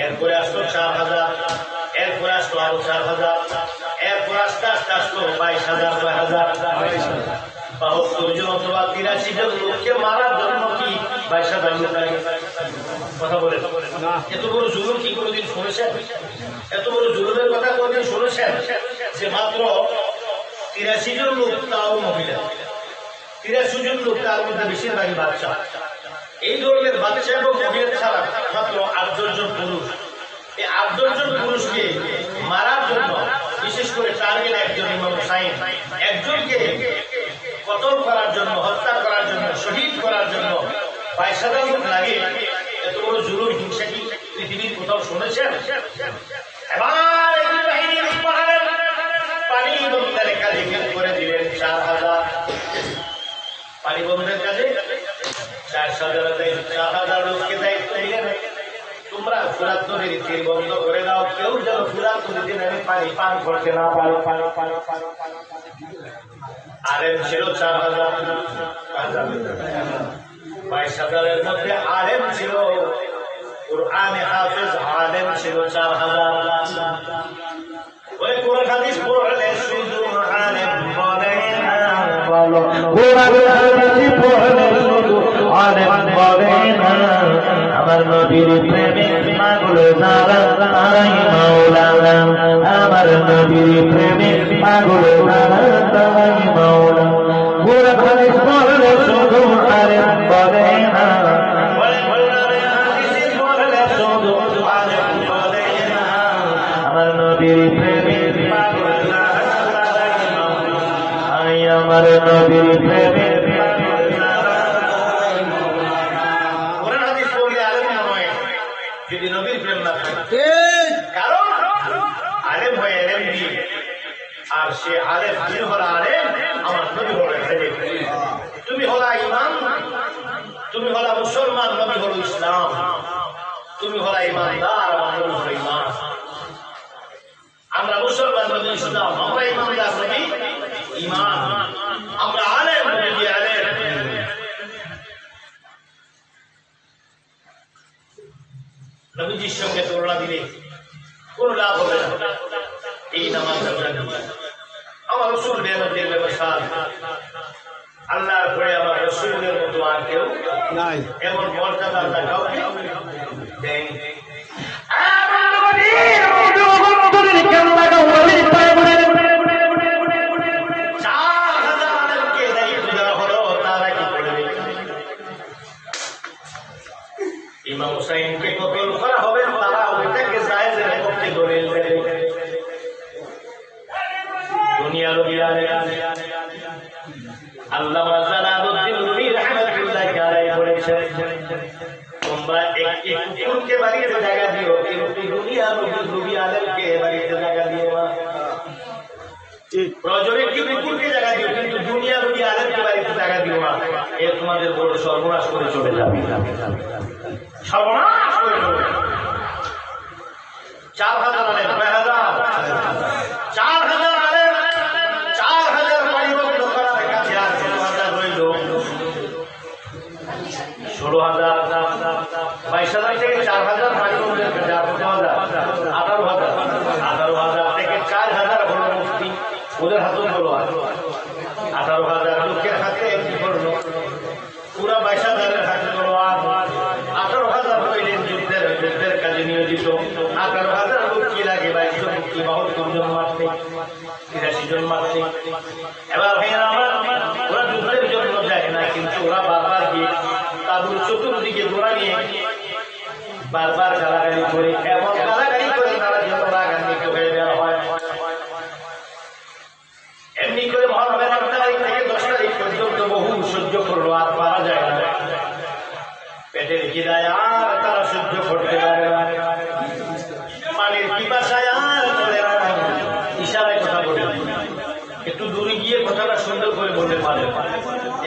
এরপরে আসলো 4000, এরপরে আসলো আরো 4000, এরপর আস্তে আস্তে আসলো 22000, 6000, 72 জন অথবা 83 জন লোককে মারার জন্য কি 22000 লোক লাগে? কথা বলে এত বড় জুলুম কি কোনোদিন শুনেছেন? এত বড় জুলুমের কথা কোনোদিন শুনেছেন? যে মাত্র 83 জন লোক, তাও মহিলা, 83 জন লোক, তার মধ্যে বেশিরভাগই বাচ্চা। এই ধরনের বাচ্চা এবং মহিলা ছাড়া মাত্র 8 জন পুরুষ। এই 8 জন পুরুষকে মারার জন্য বিশেষ করে টার্গেট একজন ইমাম হুসাইন, একজনকে কতল করার জন্য, হত্যা করার জন্য, শহীদ করার জন্য 22000 লোক লাগে। এত বড় জুলুম হিংসা কি পৃথিবীর কোথাও শুনেছেন? এবার পানি বন্ধের কাজে করে দিলেন 4000, পানি বন্ধের কাজে 4000 লোককে দায়িত্ব দিলেন, তোমরা ফুরাত নদীর তীর বন্ধ করে দাও, কেউ যেন ফুরাত নদীতে নেমে পানি পান করতে না পারে। আলেম ছিল 4000, 22000-এর মধ্যে আলেম ছিল, কুরআনে হাফেজ আলেম ছিল 4000। ওই কোরআন হাদিস পড়লে শুধু আলেম বলে না, বলো কোরআন হাদিস পড়লে শুধু আলেম বলে না, আমার নবীর প্রেমে পাগল যারা তারাই মাওলানা, আমার নবীর প্রেমে পাগলে তারা তারাই মাওলা গোরা খালিস বললে শুধু আরে বলে না আমার নবীর প্রেমে আমার নবীর প্রেমে যদি নবীর প্রেম না থাকে কারণ আলেম হয়ে এলেম দিয়ে আর সে আলেম তুমি হলো আলেম আমার নবী হলো তুমি হলো ইমান তুমি হলো মুসলমান নবী হলো ইসলাম তুমি হলো ইমানদার আমার নবী হলো ইমান আমরা মুসলমান নবী ইসলাম আমরা ইমানদার নবী ইমান আমরা আলেম নবী আলেম নবীজির সঙ্গে তুলনা দিলে কোন লাভ হবে না এই নামাজ আমার রসুল বেয়ানতের ব্যবস্থা আল্লাহর পরে আমার রসুলের মতো আর কেউ নাই এমন মর্যাদা আল্লাহ কাউকে দেয়নি ইমাম হুসাইনকে কতল করা হবে তারা ওইটাকে জায়েজের পক্ষে দলিল দেবে দুনিয়ার বিয়ারে আল্লামা জালালউদ্দিন রুমি রাহমাতুল্লাহি আলাইহি বলেছেন তোমরা একটি কুকুরকে বাড়িতে জায়গা দিও কিন্তু দুনিয়ার নবী আলেমকে বাড়িতে জায়গা দিও না প্রয়োজনে একটি কুকুরকে জায়গা দিও কিন্তু দুনিয়ার নবী আলেমকে বাড়িতে জায়গা দিও না এ তোমাদের বড় সর্বনাশ করে চলে যাবে সর্বনাশ করে চলে 4000 আলেম 4000 আলেম 4000 পরিবর্তন করার কাছে আর 16000 রইল 16000 22000 থেকে 4000 পরিবর্তন করে 18000 থেকে 4000 হলো মুফতি ওদের হাতে হলো 18000 লোকের হাতে কি করলো পুরা 22000 এর হাতে হলো 18000 হইলেন যুদ্ধের কাজে নিয়োজিত 18000 লোক কি লাগে 72 জন মারতে 83 জন মারতে এবার ভাইরা আমার ওরা যুদ্ধের জন্য যায় না কিন্তু ওরা বারবার গিয়ে তাদের চতুর্দিকে দৌড়া নিয়ে বারবার গালাগালি করে এমন গালাগালি করে তারা যেন রাগান্বিত হয়ে দেওয়া হয় এমনি করে মহরমের 1 তারিখ থেকে 10 তারিখ পর্যন্ত বহু সহ্য করলো আর পারা যায় না পেটের খিদায় আর তারা সহ্য করতে পারে না পানির পিপাসায় আর চলে না ইশারায় কথা বলে একটু দূরে গিয়ে কথাটা সুন্দর করে বলতে পারে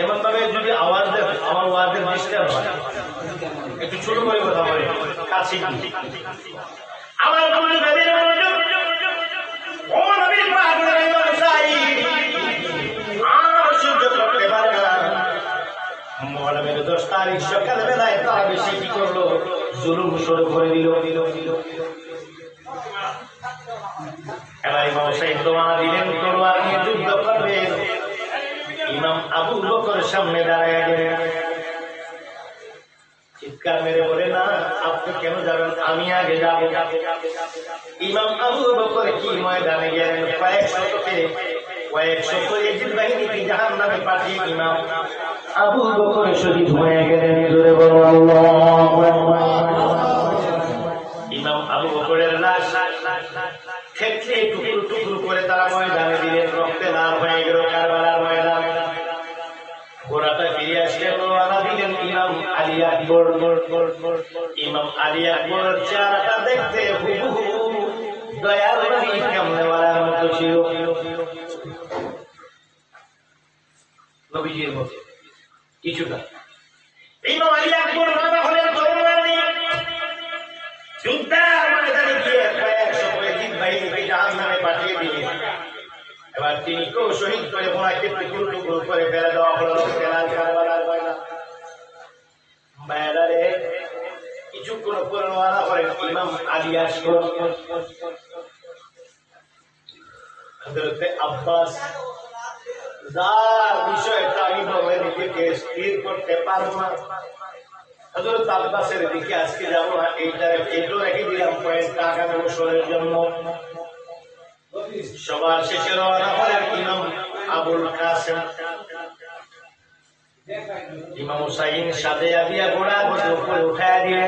এমন ভাবে যদি আওয়াজ দেয় আমার ওয়াজের ডিস্টার্ব হয় একটু ছোট করে কথা বলে কাছে আমার নবী বেদের মনোযোগ ও নবী পাগলের মনসাই আর সহ্য করতে পারে না মহরমের 10 তারিখ সকালবেলায় তারা বেশি কি করলো জুলুম শুরু করে দিল এবার ইমাম হুসাইন দোয়া দিলেন তলোয়ার নিয়ে যুদ্ধ করবে ইমাম আবু বকর সামনে দাঁড়ায় গেলেন চিৎকার মেরে বলে না আপনি কেন যাবেন আমি আগে যাব ইমাম আবু বকর কি ময়দানে গেলেন কয়েকশো ইয়াজিদ বাহিনীকে জাহান্নামে পাঠিয়ে ইমাম আবু বকর শহীদ হয়ে গেলেন জোরে বলো আল্লাহু আকবার ইমাম আবু বকরের লাশ ক্ষেত্রে টুকরো টুকরো করে তারা ময়দানে দিলেন রক্তে লাল হয়ে গেল কারবালার ময়দানে ঘোড়াটা ফিরে আসলেন রওনা দিলেন ইমাম আলী আকবর ইমাম আলী আকবরের চেহারাটা দেখতে হুবহু দয়ার নবী কামলেওয়ালার মতো ছিল নবীজির মতো কিছুটা ইমাম আলী আকবর রওনা হলেন তলোয়ার নিয়ে যুদ্ধের ময়দানে গিয়ে কয়েকশো ইয়াজিদ বাহিনীকে জাহান্নামে পাঠিয়ে দিলেন এবার তিনি কেউ শহীদ করে ওনাকে টুকরো টুকরো করে ফেলে দেওয়া হলো কারবালার ময়দানে বাইরে কিছুক্ষণ পরে রওনা করেন ইমাম আলী আকবর হযরত আব্বাস যার বিষয়টা ইমামের দিকে স্থির করতে পারবো না হযরত আব্বাসের দিকে আজকে যাবো না এইটা রেখে দিলাম কয়েকটা আগামী বছরের জন্য সবার শেষে রওনা হলেন ইমাম আবুল কাসেম। ইমাম হুসাইন সাথে আবিয়া ঘোড়ার মধ্যে উপরে উঠায় দিয়ে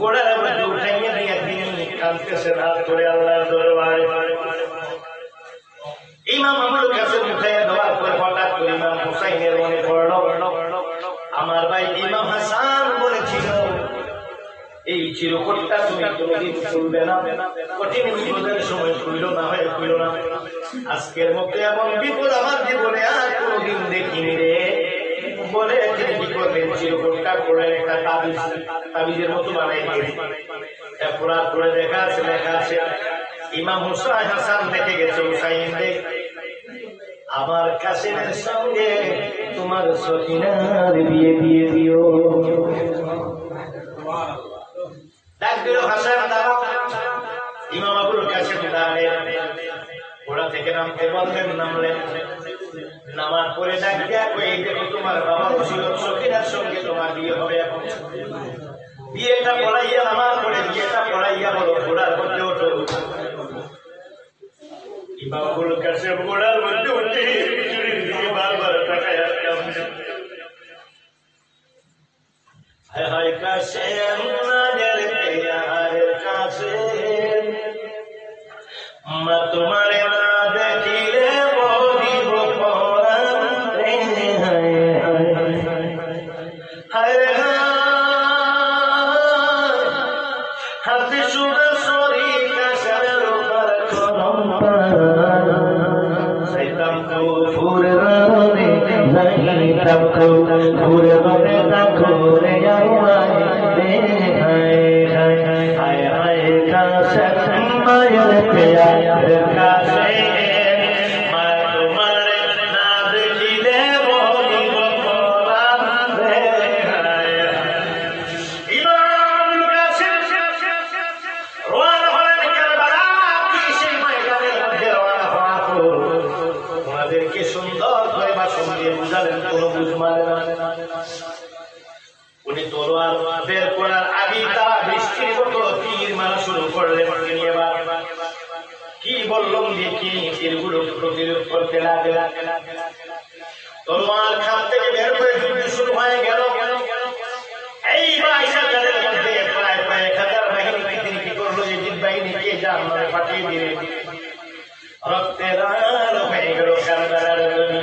ঘোড়ার মধ্যে উঠাইয়ে দিয়ে তিনি কাঁদতেছেন হাত করে আল্লাহর দরবারে। ইমাম আবুল কাসেম উঠাইয়া দেওয়ার পর হঠাৎ করে ইমাম হুসাইনের মনে পড়ল, আমার ভাই ইমাম হাসান বলেছিল এই চিরকটটা তুমি কোনদিন খুলবে না, কঠিন বিপদের সময় খুলল না, হয় খুলল না। আজকের মধ্যে এমন বিপদ আমার জীবনে আর কোনদিন দেখিনি রে বলে তিনি কি করলেন, চিরকটটা করে একটা তাবিজের মতো বানাই দিয়েছে। পুরা করে দেখা আছে, লেখা আছে ইমাম হুসাইন হাসান দেখে গেছে হুসাইন রে আমার কাসেমের সঙ্গে তোমার সখিনার বিয়ে দিয়ে দিও। ডাক দিল হাসান দাঁড়াও। ইমাম আবুল কাসেম দাঁড়ালেন, ঘোড়া থেকে নামতে বললেন, নামলেন। নামার পরে ডাক দেয়া কই দেখো তোমার বাবা ছিল সখিনার সঙ্গে তোমার বিয়ে হবে। এখন বিয়েটা পড়াইয়া নামার পরে বিয়েটা পড়াইয়া বলো ঘোড়ার মধ্যে ওঠো। ইমাম আবুল কাসেম ঘোড়ার মধ্যে উঠে বারবার তাকায় হায় হায় কাসেম মা তোমার না দেখিলে বলিব হাতে সুরে সরি কাশের যাইতাম ফুরে রানে যাইতাম ফুরে রানে দেখো রে মায়ের পেয়ার কাছে মা তোমার না দেখিলে বলিব ইমাম কাসেম রওনা হলেন কারবালা। সেই ময়দানের মধ্যে রওনা হওয়া তোমাদেরকে সুন্দর করে ভাষণ দিয়ে বুঝালেন, কোনো বুঝ মারে না। উনি তলোয়ার বের করার আগে তারা বৃষ্টির মতো তীর মারা শুরু করলেন। তিনি এবার কি বললাম দেখি তীরগুলো প্রতিরোধ করতে লাগে। তলোয়ার খাত থেকে বের করে যুদ্ধ শুরু হয়ে গেল। এই 22,000-এর মধ্যে প্রায় 1,000 বাহিনীকে তিনি কি করলো, এই বাহিনীকে জাহান্নামে পাঠিয়ে দিলেন। রক্তের রান হয়ে গেল কারবালার জমি।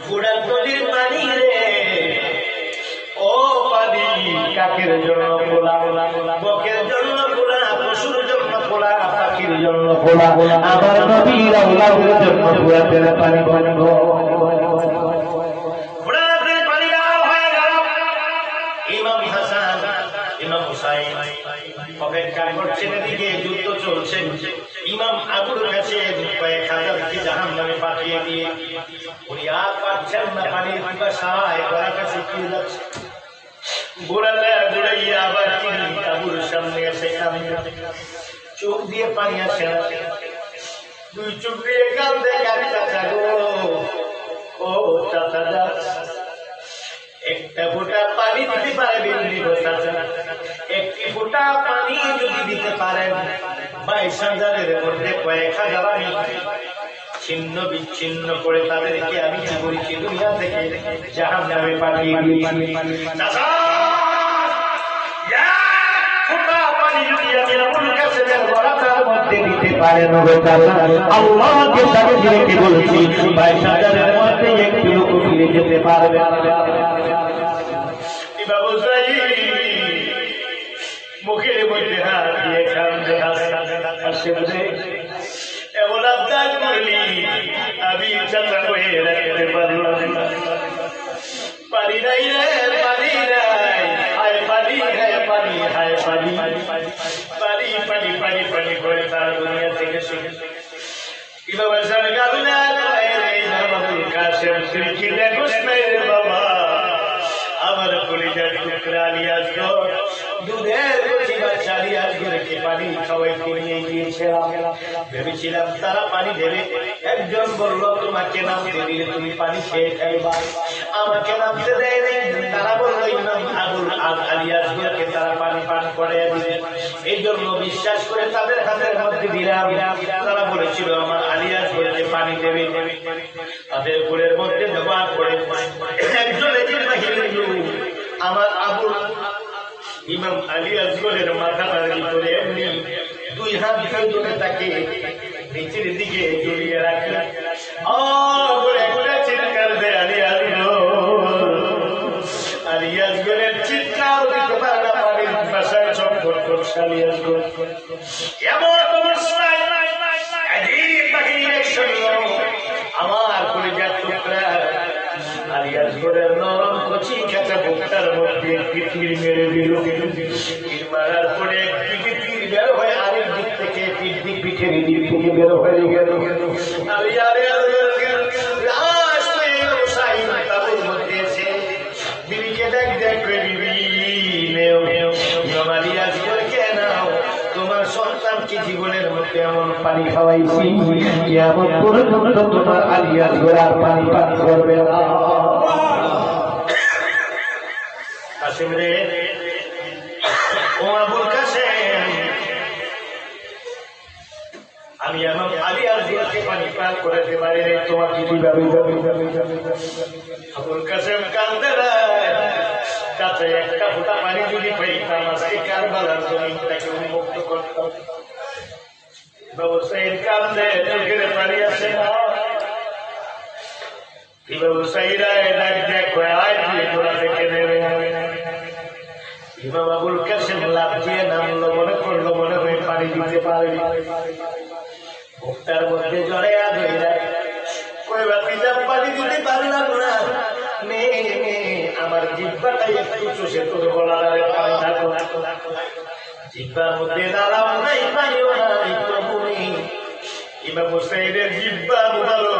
ঘোড়া নদীর পানি রে ও পানি কাকের জন্য পোলা, বকের জন্য পোলা, পশুর জন্য পোলা, পাখির জন্য পোলা, আমার নবীর আল্লাহর জন্য ঘোড়াতে পানি বন্ধ। ঘোড়াতে পানি দেওয়া হয়ে গেল। ইমাম হাসান ইমাম হুসাইন অপেক্ষা করছেন, এদিকে যুদ্ধ চলছে। ইমাম আবুল কাসেম 1,000কে জাহান্নামে পাঠিয়ে দিয়ে উনি আর পাচ্ছেন না, পানির পিপাসায় গলা কাছে শুকিয়ে যাচ্ছে। ঘোড়াইয়া আবার তিনি আবুর সামনে এসে চোখ দিয়ে পানি আসে না, দুই চোখ দিয়ে কাঁদতে চাচা গো, ও চাচা যা একটা ফোঁটা পানি দিতে পারবেন চাচা, একটি ফোঁটা পানি যদি দিতে পারেন 22,000-এর মধ্যে 1,000 আমি ছিন্ন বিচ্ছিন্ন করে তাদেরকে আমি কি করেছি দুনিয়া থেকে জাহান্নামে পাঠিয়ে দিয়েছি। আল্লাহকে সাক্ষী রেখে বলছি 22,000-এর মধ্যে একটি লোক ফিরে যেতে পারবে। মুখের মধ্যে হাত দিয়ে এমন আবদার করলি আমি চাচা হয়ে রাখতে পারলাম না। পানি নাই রে পানি নাই, হায় পানি হায় পানি হায় পানি পানি পানি পানি পানি করে তার দুনিয়া থেকে শুনে ইমাম হাসান কাঁদনা আবুল কাসেম তুই কি দেখোস না রে বাবা, আমার কলিজার টুকরা লিয়াজগর দুধের কচি বাচ্চা লিয়াজগরকে পানি খাওয়াইতে নিয়ে গিয়েছিলাম। ভেবেছিলাম তারা পানি দেবে, একজন বলল তোমাকে নামতে দিলে তুমি পানি খেয়ে খাইবা, আমাকে নামতে দেয়নি। তারা বললো ইমাম আবুল আলিয়াজগরকে তারা পানি পান করে দিবে। এই জন্য বিশ্বাস করে তাদের হাতের মধ্যে দিলাম। তারা বলেছিল আমার আলিয়াজ বলতে পানি দেবে, তাদের গোলের মধ্যে ব্যবহার করে একজন আমার আবুল ইমাম আলিয়াজ গোলের মাথাটার ভিতরে এমনি দুই হাত ধরে তাকে নিচের দিকে জড়িয়ে রাখি। চিৎকার দেয় আলিয়াজ আলিয়াজ গোলের চিৎকার দিতে পারে না, পানির ভাষায় চম্পট করছে আলিয়াজ গোল। এমন অবস্থায় আমার কলিজার টুকরা আলিয়াজ গোলের নরম কচি কাঁচা বুকটার মধ্যে একটি তীর মেরে দিল। তীর মারার পরে একদিকে তীর বের হয়ে আরেক দিক থেকে পিঠের দিক থেকে বের হয়ে গেল। মধ্যে এসে বিবিকে দেখ দেখ করে বিবি আলিয়াজ গোলকে নাও, তোমার সন্তানকে জীবনের মধ্যে এমন পানি খাওয়াইছি এমন পর্যন্ত তোমার আলিয়াজ গোল আর পানি পানি করবে না। কাসেম রে, ও আবুল কাসেম, আমি এমন আলিয়াজ গোলকে পানি পান করাতে পারি না, তোমার কি ভাবে আবুল কাসেম কান্দে না। কাছে একটা ফোঁটা পানি যদি পাইতাম আজকে কারবালার জমিনটাকে উন্মুক্ত করতাম। ব্যবসায়ীর কান্দে চোখের পানি আসে না, ব্যবসায়ীরা ডাক দেখো আয় দিয়ে তোরা দেখে নেবে। ইমাম আবুল কাসেম লাভ দিয়ে নামলো, মনে করলো মনে হয় পানি দিতে পারে, মুখটার মধ্যে জড়ে কই বাতি যা পানি দিতে পারলাম না, আমার জিহ্বাটাই একটু চষে তোর গলার পানি থাকো, জিহ্বার মধ্যে দাঁড়াও নাই পানিও নাই প্রভু নেই। ইমাম হুসাইনের জিহ্বা উঠালো,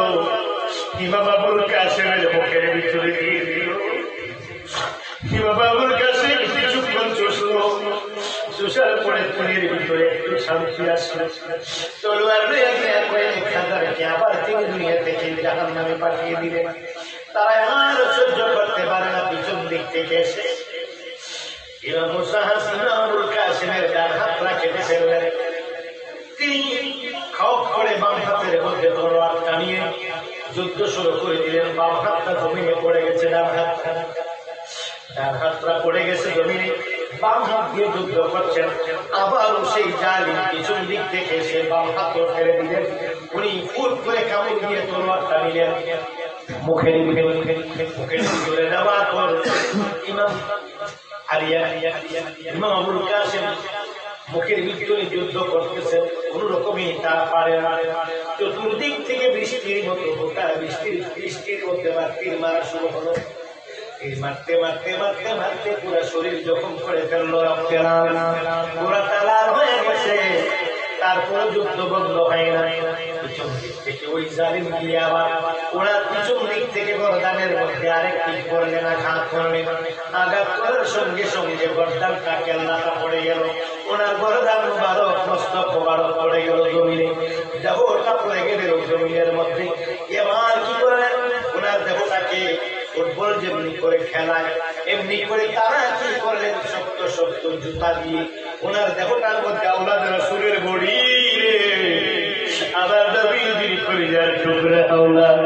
ইমাম আবুল কাসেমের মুখের ভিতরে দিয়ে দিল। ইমাম আবুল কাসেম কিছুক্ষণ চষলো, চষার পরে পানির ভিতরে একটু শান্তি আসলো। তলোয়ার খাজারকে আবার তিনি দুনিয়া থেকে জাহান্নামে পাঠিয়ে দিলেন। তারা আর সহ্য করতে পারে না, পিছন দিক থেকে এসে ইমাম আবুল কাসেমের ডান হাতটা কেটে ফেললেন। তিনি খপ করে বাম হাতের মধ্যে তলোয়ার টানিয়ে যুদ্ধ শুরু করে দিলেন। বাম হাতটা জমিনে পড়ে গেছে, ডান হাতটা পড়ে গেছে জমিনে, বাম হাত দিয়ে যুদ্ধ করছেন। আবারও সেই জালিম পিছন দিক থেকে এসে বাম হাত ফেলে দিলেন। উনি ফুট করে কামড় দিয়ে তলোয়ারটা নিলেন, মুখের ভিতরে নেওয়ার পর ইমাম আবুল কাসেম মুখের ভিতরে যুদ্ধ করতেছেন, কোন রকমই তা পারে না। চতুর্দিক থেকে বৃষ্টির মতো গোটা বৃষ্টির মধ্যে তীর মারা শুরু হলো। তীর মারতে মারতে মারতে মারতে পুরো শরীর জখম করে ফেললো, পুরা তালার হয়ে গেছে। তারপরে যুদ্ধ বন্ধ হয় না। পিছন দিক থেকে ওই জালিম গিয়ে আবার ওনার পিছন দিক থেকে গর্দানের মধ্যে আরেকটি করলেন, আঘাত করলেন। আঘাত করার সঙ্গে সঙ্গে গর্দানটা কেল্লাটা পড়ে গেল, ওনার গর্দান মুবারক মস্তক মুবারক পড়ে গেল জমিনে, দেহটা পড়ে গেল জমিনের মধ্যে। এবার কি করলেন, ওনার দেহটাকে ফুটবল যেমনি করে খেলায় এমনি করে তারা কি করলেন, শক্ত শক্ত জুতা দিয়ে ওনার দেহটার মধ্যে আওলাদ রাসূলের বড়ি রে আবার নবীর দিন কলিজার টুকরা আওলাদ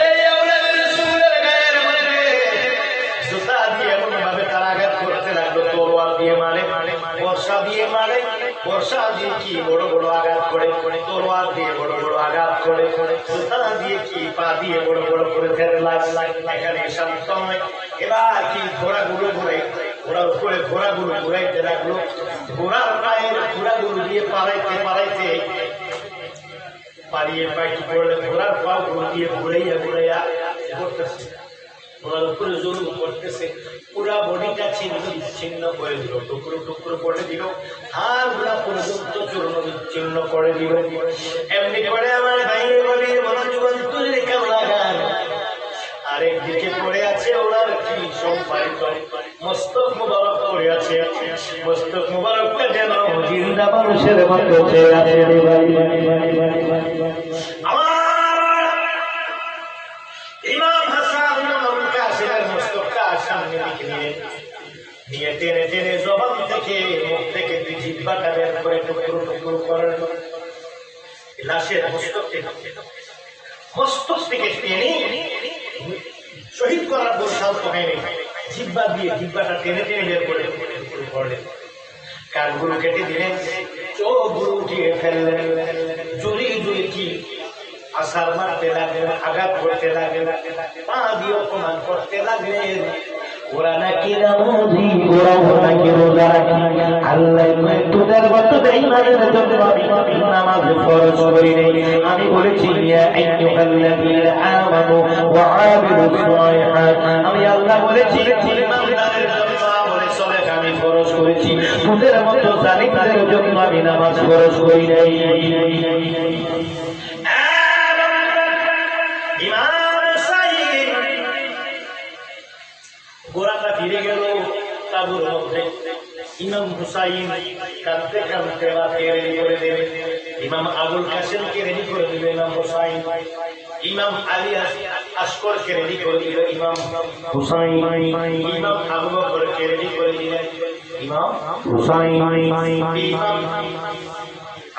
এই আওলাদ রাসূলের গায়ের মধ্যে জুতা দিয়ে এমন ভাবে তারা আঘাত করতে লাগলো। তলোয়ার দিয়ে মারে, বর্ষা দিয়ে মারে, বর্ষা দিয়ে কি বড় বড় আঘাত করে, তলোয়ার দিয়ে বড় বড় আঘাত করে, জুতা দিয়ে কি পা দিয়ে বড় বড় করে ফেলে এখানে শান্ত নয়। এবার কি ঘোড়াগুলো ঘুরাই, ঘোড়ার উপরে ঘোড়াগুলো ঘুরাইতে লাগলো। ঘোড়ার পায়ের ঘোড়াগুলো দিয়ে পালাইতে পালাইতে পালিয়ে পাইতে পড়লে ঘোড়ার পা গুলো দিয়ে ঘুরাইয়া ঘুরাইয়া করতেছে, ঘোড়ার উপরে জরুর করতেছে। পুরা বডিটা ছিন্ন করে দিল, টুকরো টুকরো করে দিল, আর ঘোড়া পর্যন্ত চূর্ণ বিচ্ছিন্ন করে দিল। এমনি করে আমার ভাই বলির মনোজীবন তুলে কেমন লাগান। আরেকদিকে পড়ে আছে ওনার কি সম্পাদিত মস্তক মুবারক পড়ে আছে, মস্তক মুবারকটা যেন জিন্দা মানুষের মতো চেয়ে আছে। ইমাম হাসান আবুল কাসেমের মস্তকটা সামনে দিকে নিয়ে নিয়ে টেনে টেনে জবান থেকে মুখ থেকে জিহ্বাটা বের করে টুকরো টুকরো করেন। লাশের মস্তক থেকে টেনে শহীদ করার পর শান্ত হয়নি, জিহ্বা দিয়ে জিহ্বাটা টেনে টেনে বের করে টুকরো করলেন। কানগুলো কেটে দিলেন, চোখগুলো উঠিয়ে ফেললেন, জুড়ি জুড়ি কি আসার মারতে লাগলেন, আঘাত করতে লাগলেন, পা দিয়ে অপমান করতে লাগলেন। ওরা নাকি নামাজি, ওরাও নাকি রোজা রাখি, আল্লাহ তোদের মতো বেঈমানের জন্য আমি নামাজ ফরজ করি নাই। আমি বলেছি ইয়া আইয়ুহাল্লাযীনা আমানু ওয়া আমিলুস সালিহাত, আমি আল্লাহ বলেছি ইমানদারের জন্য আমলে সালেহ আমি ফরজ করেছি, তোদের মতো জালিমদের জন্য আমি নামাজ ফরজ করি নাই। গোড়াটা ফিরে গেল তাবুর মধ্যে। ইমাম হুসাইন কাঁদতে কাঁদতে রাতে রেডি করে দেবে, ইমাম আবুল কাসেমকে রেডি করে দিল ইমাম হুসাইন, ইমাম আলী আসকরকে রেডি করে দিল ইমাম হুসাইন, ইমাম আবু বকরকে রেডি করে দিলেন ইমাম হুসাইন, ইমাম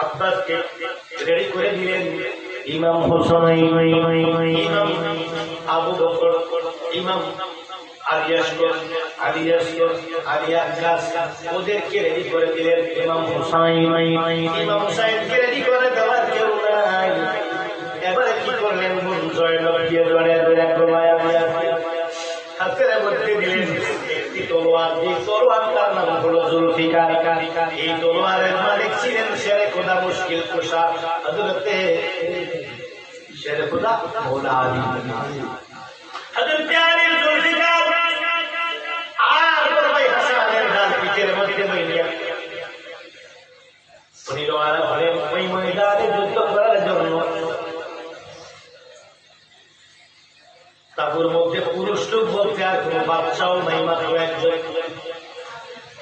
আব্বাসকে রেডি করে দিলেন ইমাম হুসাইন, ইমাম আবু বকর, ইমাম ওদেরকে রেডি করে দিলেন ইমাম হুসাইন। ইমাম হুসাইনকে রেডি করে দেওয়ার কেউ নাই। এবারে কি করলেন? জয়নব দিয়ে হাতের মধ্যে দিলেন একটি তলোয়ার, যে তলোয়ারটার নাম হলো জুলফিকার। এই তলোয়ারের মালিক ছিলেন শেরে খোদা মুশকিল কুশা হযরতে শেরে খোদা মওলা আলী। হযরত আলী জুলফিকার আর ভাই হাসানের ডাল পিঠের মধ্যে বইয়া উনি রওনা হলেন ওই ময়দানে যুদ্ধ করার জন্য। তাবুর মধ্যে পুরুষ লোক বলতে আর কোনো বাচ্চাও নাই, মাত্র একজন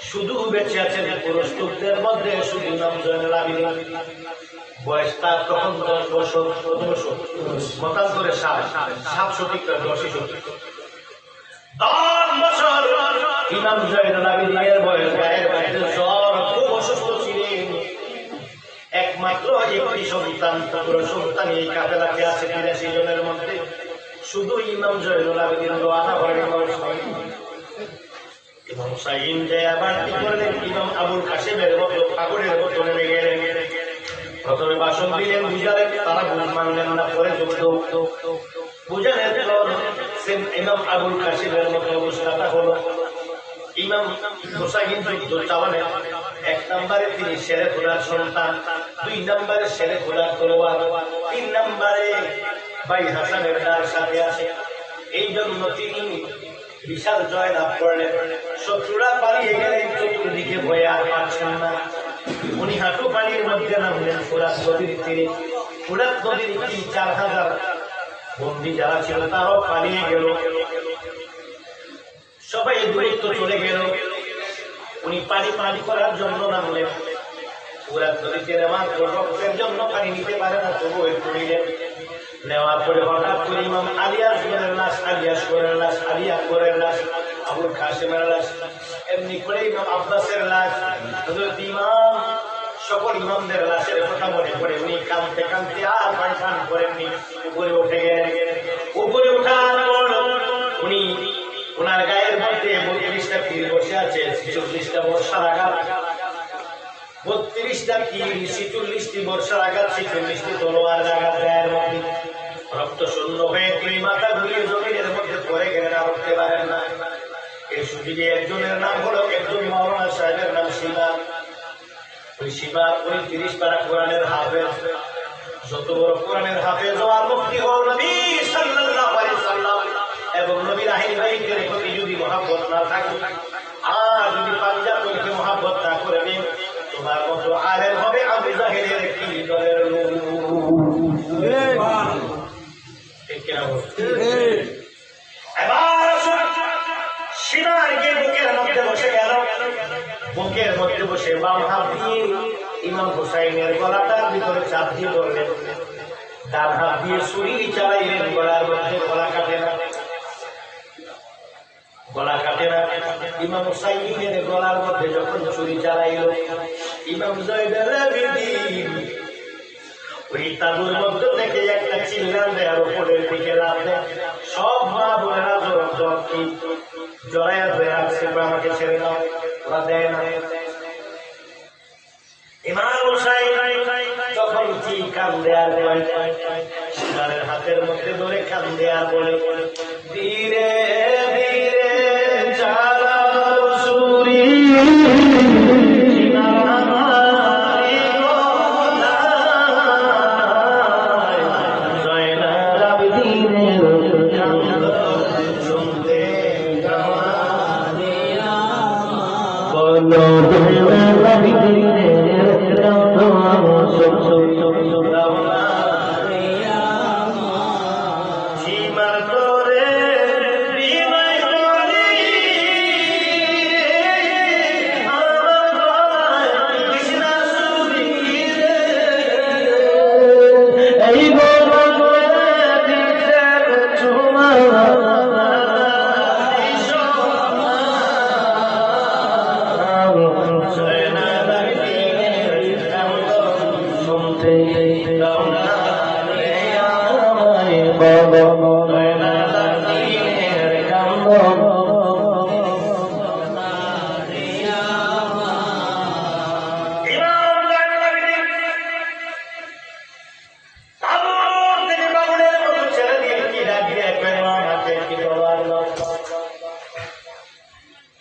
শুধু বেঁচে আছেন। পুরুষ লোকদের মধ্যে শুধু ইমাম জয়নুল আবেদিন, বয়স তার তখন 10 বছর, 14 বছর, মতান্তরে 7 সঠিকটা 10 সঠিক 10 বছর ইমাম জয়নুল আবেদিনের বয়স। গায়ের মধ্যে জ্বর, খুব অসুস্থ ছিলেন। একমাত্র একটি সন্তান, পুরো সন্তান এই কাফেলাতে আছে 83 জনের মধ্যে। শুধু ইমাম জয়নুল আবেদিন রওনা হলেন ইমাম হুসাইন যে আবার কি করলেন? ইমাম আবুল কাসেমের মতো পাগলের মতো নেমে গেলেন। প্রথমে ভাষণ দিলেন, বুঝালেন, তারা বুঝ মানলেন না। পরে যুদ্ধ বুঝালেন পর ইমাম আবুল কাসেমের মতো অবস্থাটা হলো। ইমাম হুসাইন যুদ্ধ চালালেন। 1 নম্বরে তিনি শেরে খোদার সন্তান, 2 নম্বরে শেরে খোদার তলোয়ার, 3 নম্বরে ভাই হাসানের তার সাথে আছে। এই জন্য তিনি বিশাল জয় লাভ করলেন। শত্রুরা পালিয়ে গেলেন, চতুর্দিকে ভয়ে আর পাচ্ছেন না। উনি হাঁটু পানির মধ্যে নামলেন ফোরাত নদীর তীরে। ফোরাত নদীর 3-4 হাজার বন্দী যারা ছিল তারাও পালিয়ে গেল, সবাই দূরত্ব চলে গেল। উনি পানি পানি করার জন্য নামলেন। ফোরাত নদীতে নেওয়ার পর রক্তের জন্য পানি নিতে পারে না, তবু একটু নিলেন। নেওয়ার পরে হঠাৎ করে ইমাম আলী আসগরের লাশ, আলী আসগরের লাশ, আলী আকবরের লাশ, আবুল কাসেমের লাশ, এমনি করে ইমাম আব্বাসের লাশ, হযরত ইমাম সকল ইমামদের লাশের কথা মনে পড়ে উনি কাঁদতে কাঁদতে আর পান করেননি। উপরে উঠে গেলেন। উপরে ওঠার পর উনি ওনার গায়ের মধ্যে 32টা তীর বসে আছে, 46টা বর্ষার আঘাত, 32টা তীর, 46টি বর্ষার আঘাত, 46টি তলোয়ার আঘাত গায়ের মধ্যে। রক্ত শূন্য হয়ে তিনি মাথা ঘুরিয়ে জমিনের মধ্যে পড়ে গেলেন, আর উঠতে পারেন না। এই সুযোগে একজনের নাম হলো, একজন মাওলানা সাহেবের নাম সীমা। ওই সীমা 30 পারা কোরআনের হাফেজ। যত বড় কোরআনের হাফেজ আর মুফতি হও নবী সাল্লাল্লাহু আলাইহি ওয়াসাল্লাম এবং নবীর আহলে বাইতের প্রতি যদি মহব্বত না থাকে, আর যদি পাঞ্জাবিকে মহব্বত না করবে, তোমার মতো আলেম হবে আবু জাহেলের একটি দলের লোক। ঠিক কিনা বল? এবার সীমার গিয়ে বুকের মধ্যে বসে গেল। বুকের মধ্যে বসে বাম হাত দিয়ে ইমাম হুসাইনের গলাটার ভিতরে চাপ দিয়ে ধরলেন, ডান হাত দিয়ে ছুরি চালাইলেন, গলার মধ্যে গলা কাটে না। গলা কাটে না। ইমাম হুসাইনের গলার মধ্যে যখন ছুরি চালাইল, ইমাম জয়নুল আবেদিন ওই তাবুর মধ্যে থেকে একটা চিল্লান দেয় আর উপরের দিকে লাভ দেয়। সব মা বোনেরা জড়াইয়া ধরে রাখছে, আমাকে ছেড়ে দাও, ওরা দেয় না। ইমাম হুসাইন যখন কি কান্দে আর বলে, তাদের হাতের মধ্যে ধরে কান্দে আর বলে, ধীরে ধীরে চালাও ছুরি, জয়নুল আবেদিনের কান্দ শুনতে বলো, জয়নুল আবেদিনের কান্দ সীমার করে বিনয় করি আমার কৃষ্ণা সুরি এই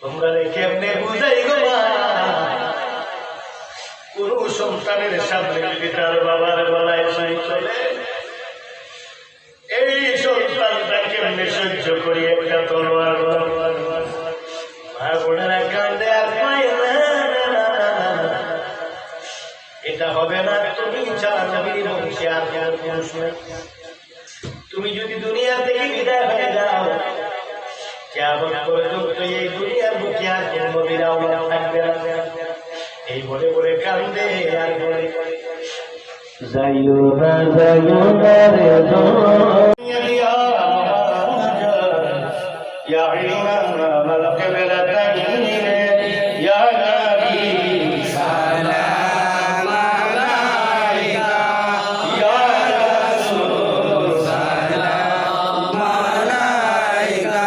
তোমরা কেমনে বুঝাই গো কোন সন্তানের সামনে পিতার বাবার গলায় চলে, এই সন্তানটা কেমনে সহ্য করি একটা তলোয়ার ভাই বোনেরা কান্দে আর পায় না। এটা হবে না। তুমি ছাড়া নবীর বংশে আর কোন পুরুষ নেই। তুমি যদি দুনিয়া থেকে বিদায় হয়ে যাও, কিয়ামত পর্যন্ত এই দুনিয়ার বুকে আর কোন নবীর আওলাদ থাকবে না। এই বলে বলে কান্দে আর বলে, যাইও না যাইও না রে ইয়া ইমাম আল কিবলাতাইন ইয়া নবী সালাম আলাইকা ইয়া রাসূল সালাম আলাইকা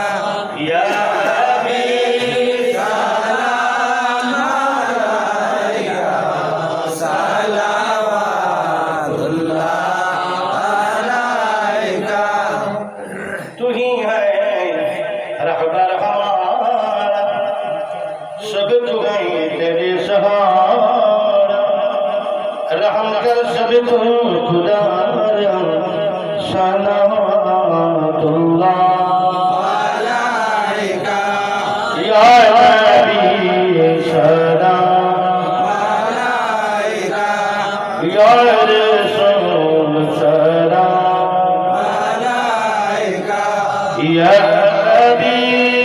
ইয়া হাবিব সালাম আলাইকা সালাওয়াতুল্লাহ আলাইকা तू ही है रहबर हमारा, सब तू है तेरे सहारा, रहम कर सब तू खुदा सलावतुल्लाह अलैका या नबी सलाम अलैका या रसूल सलाम अलैका या हबीब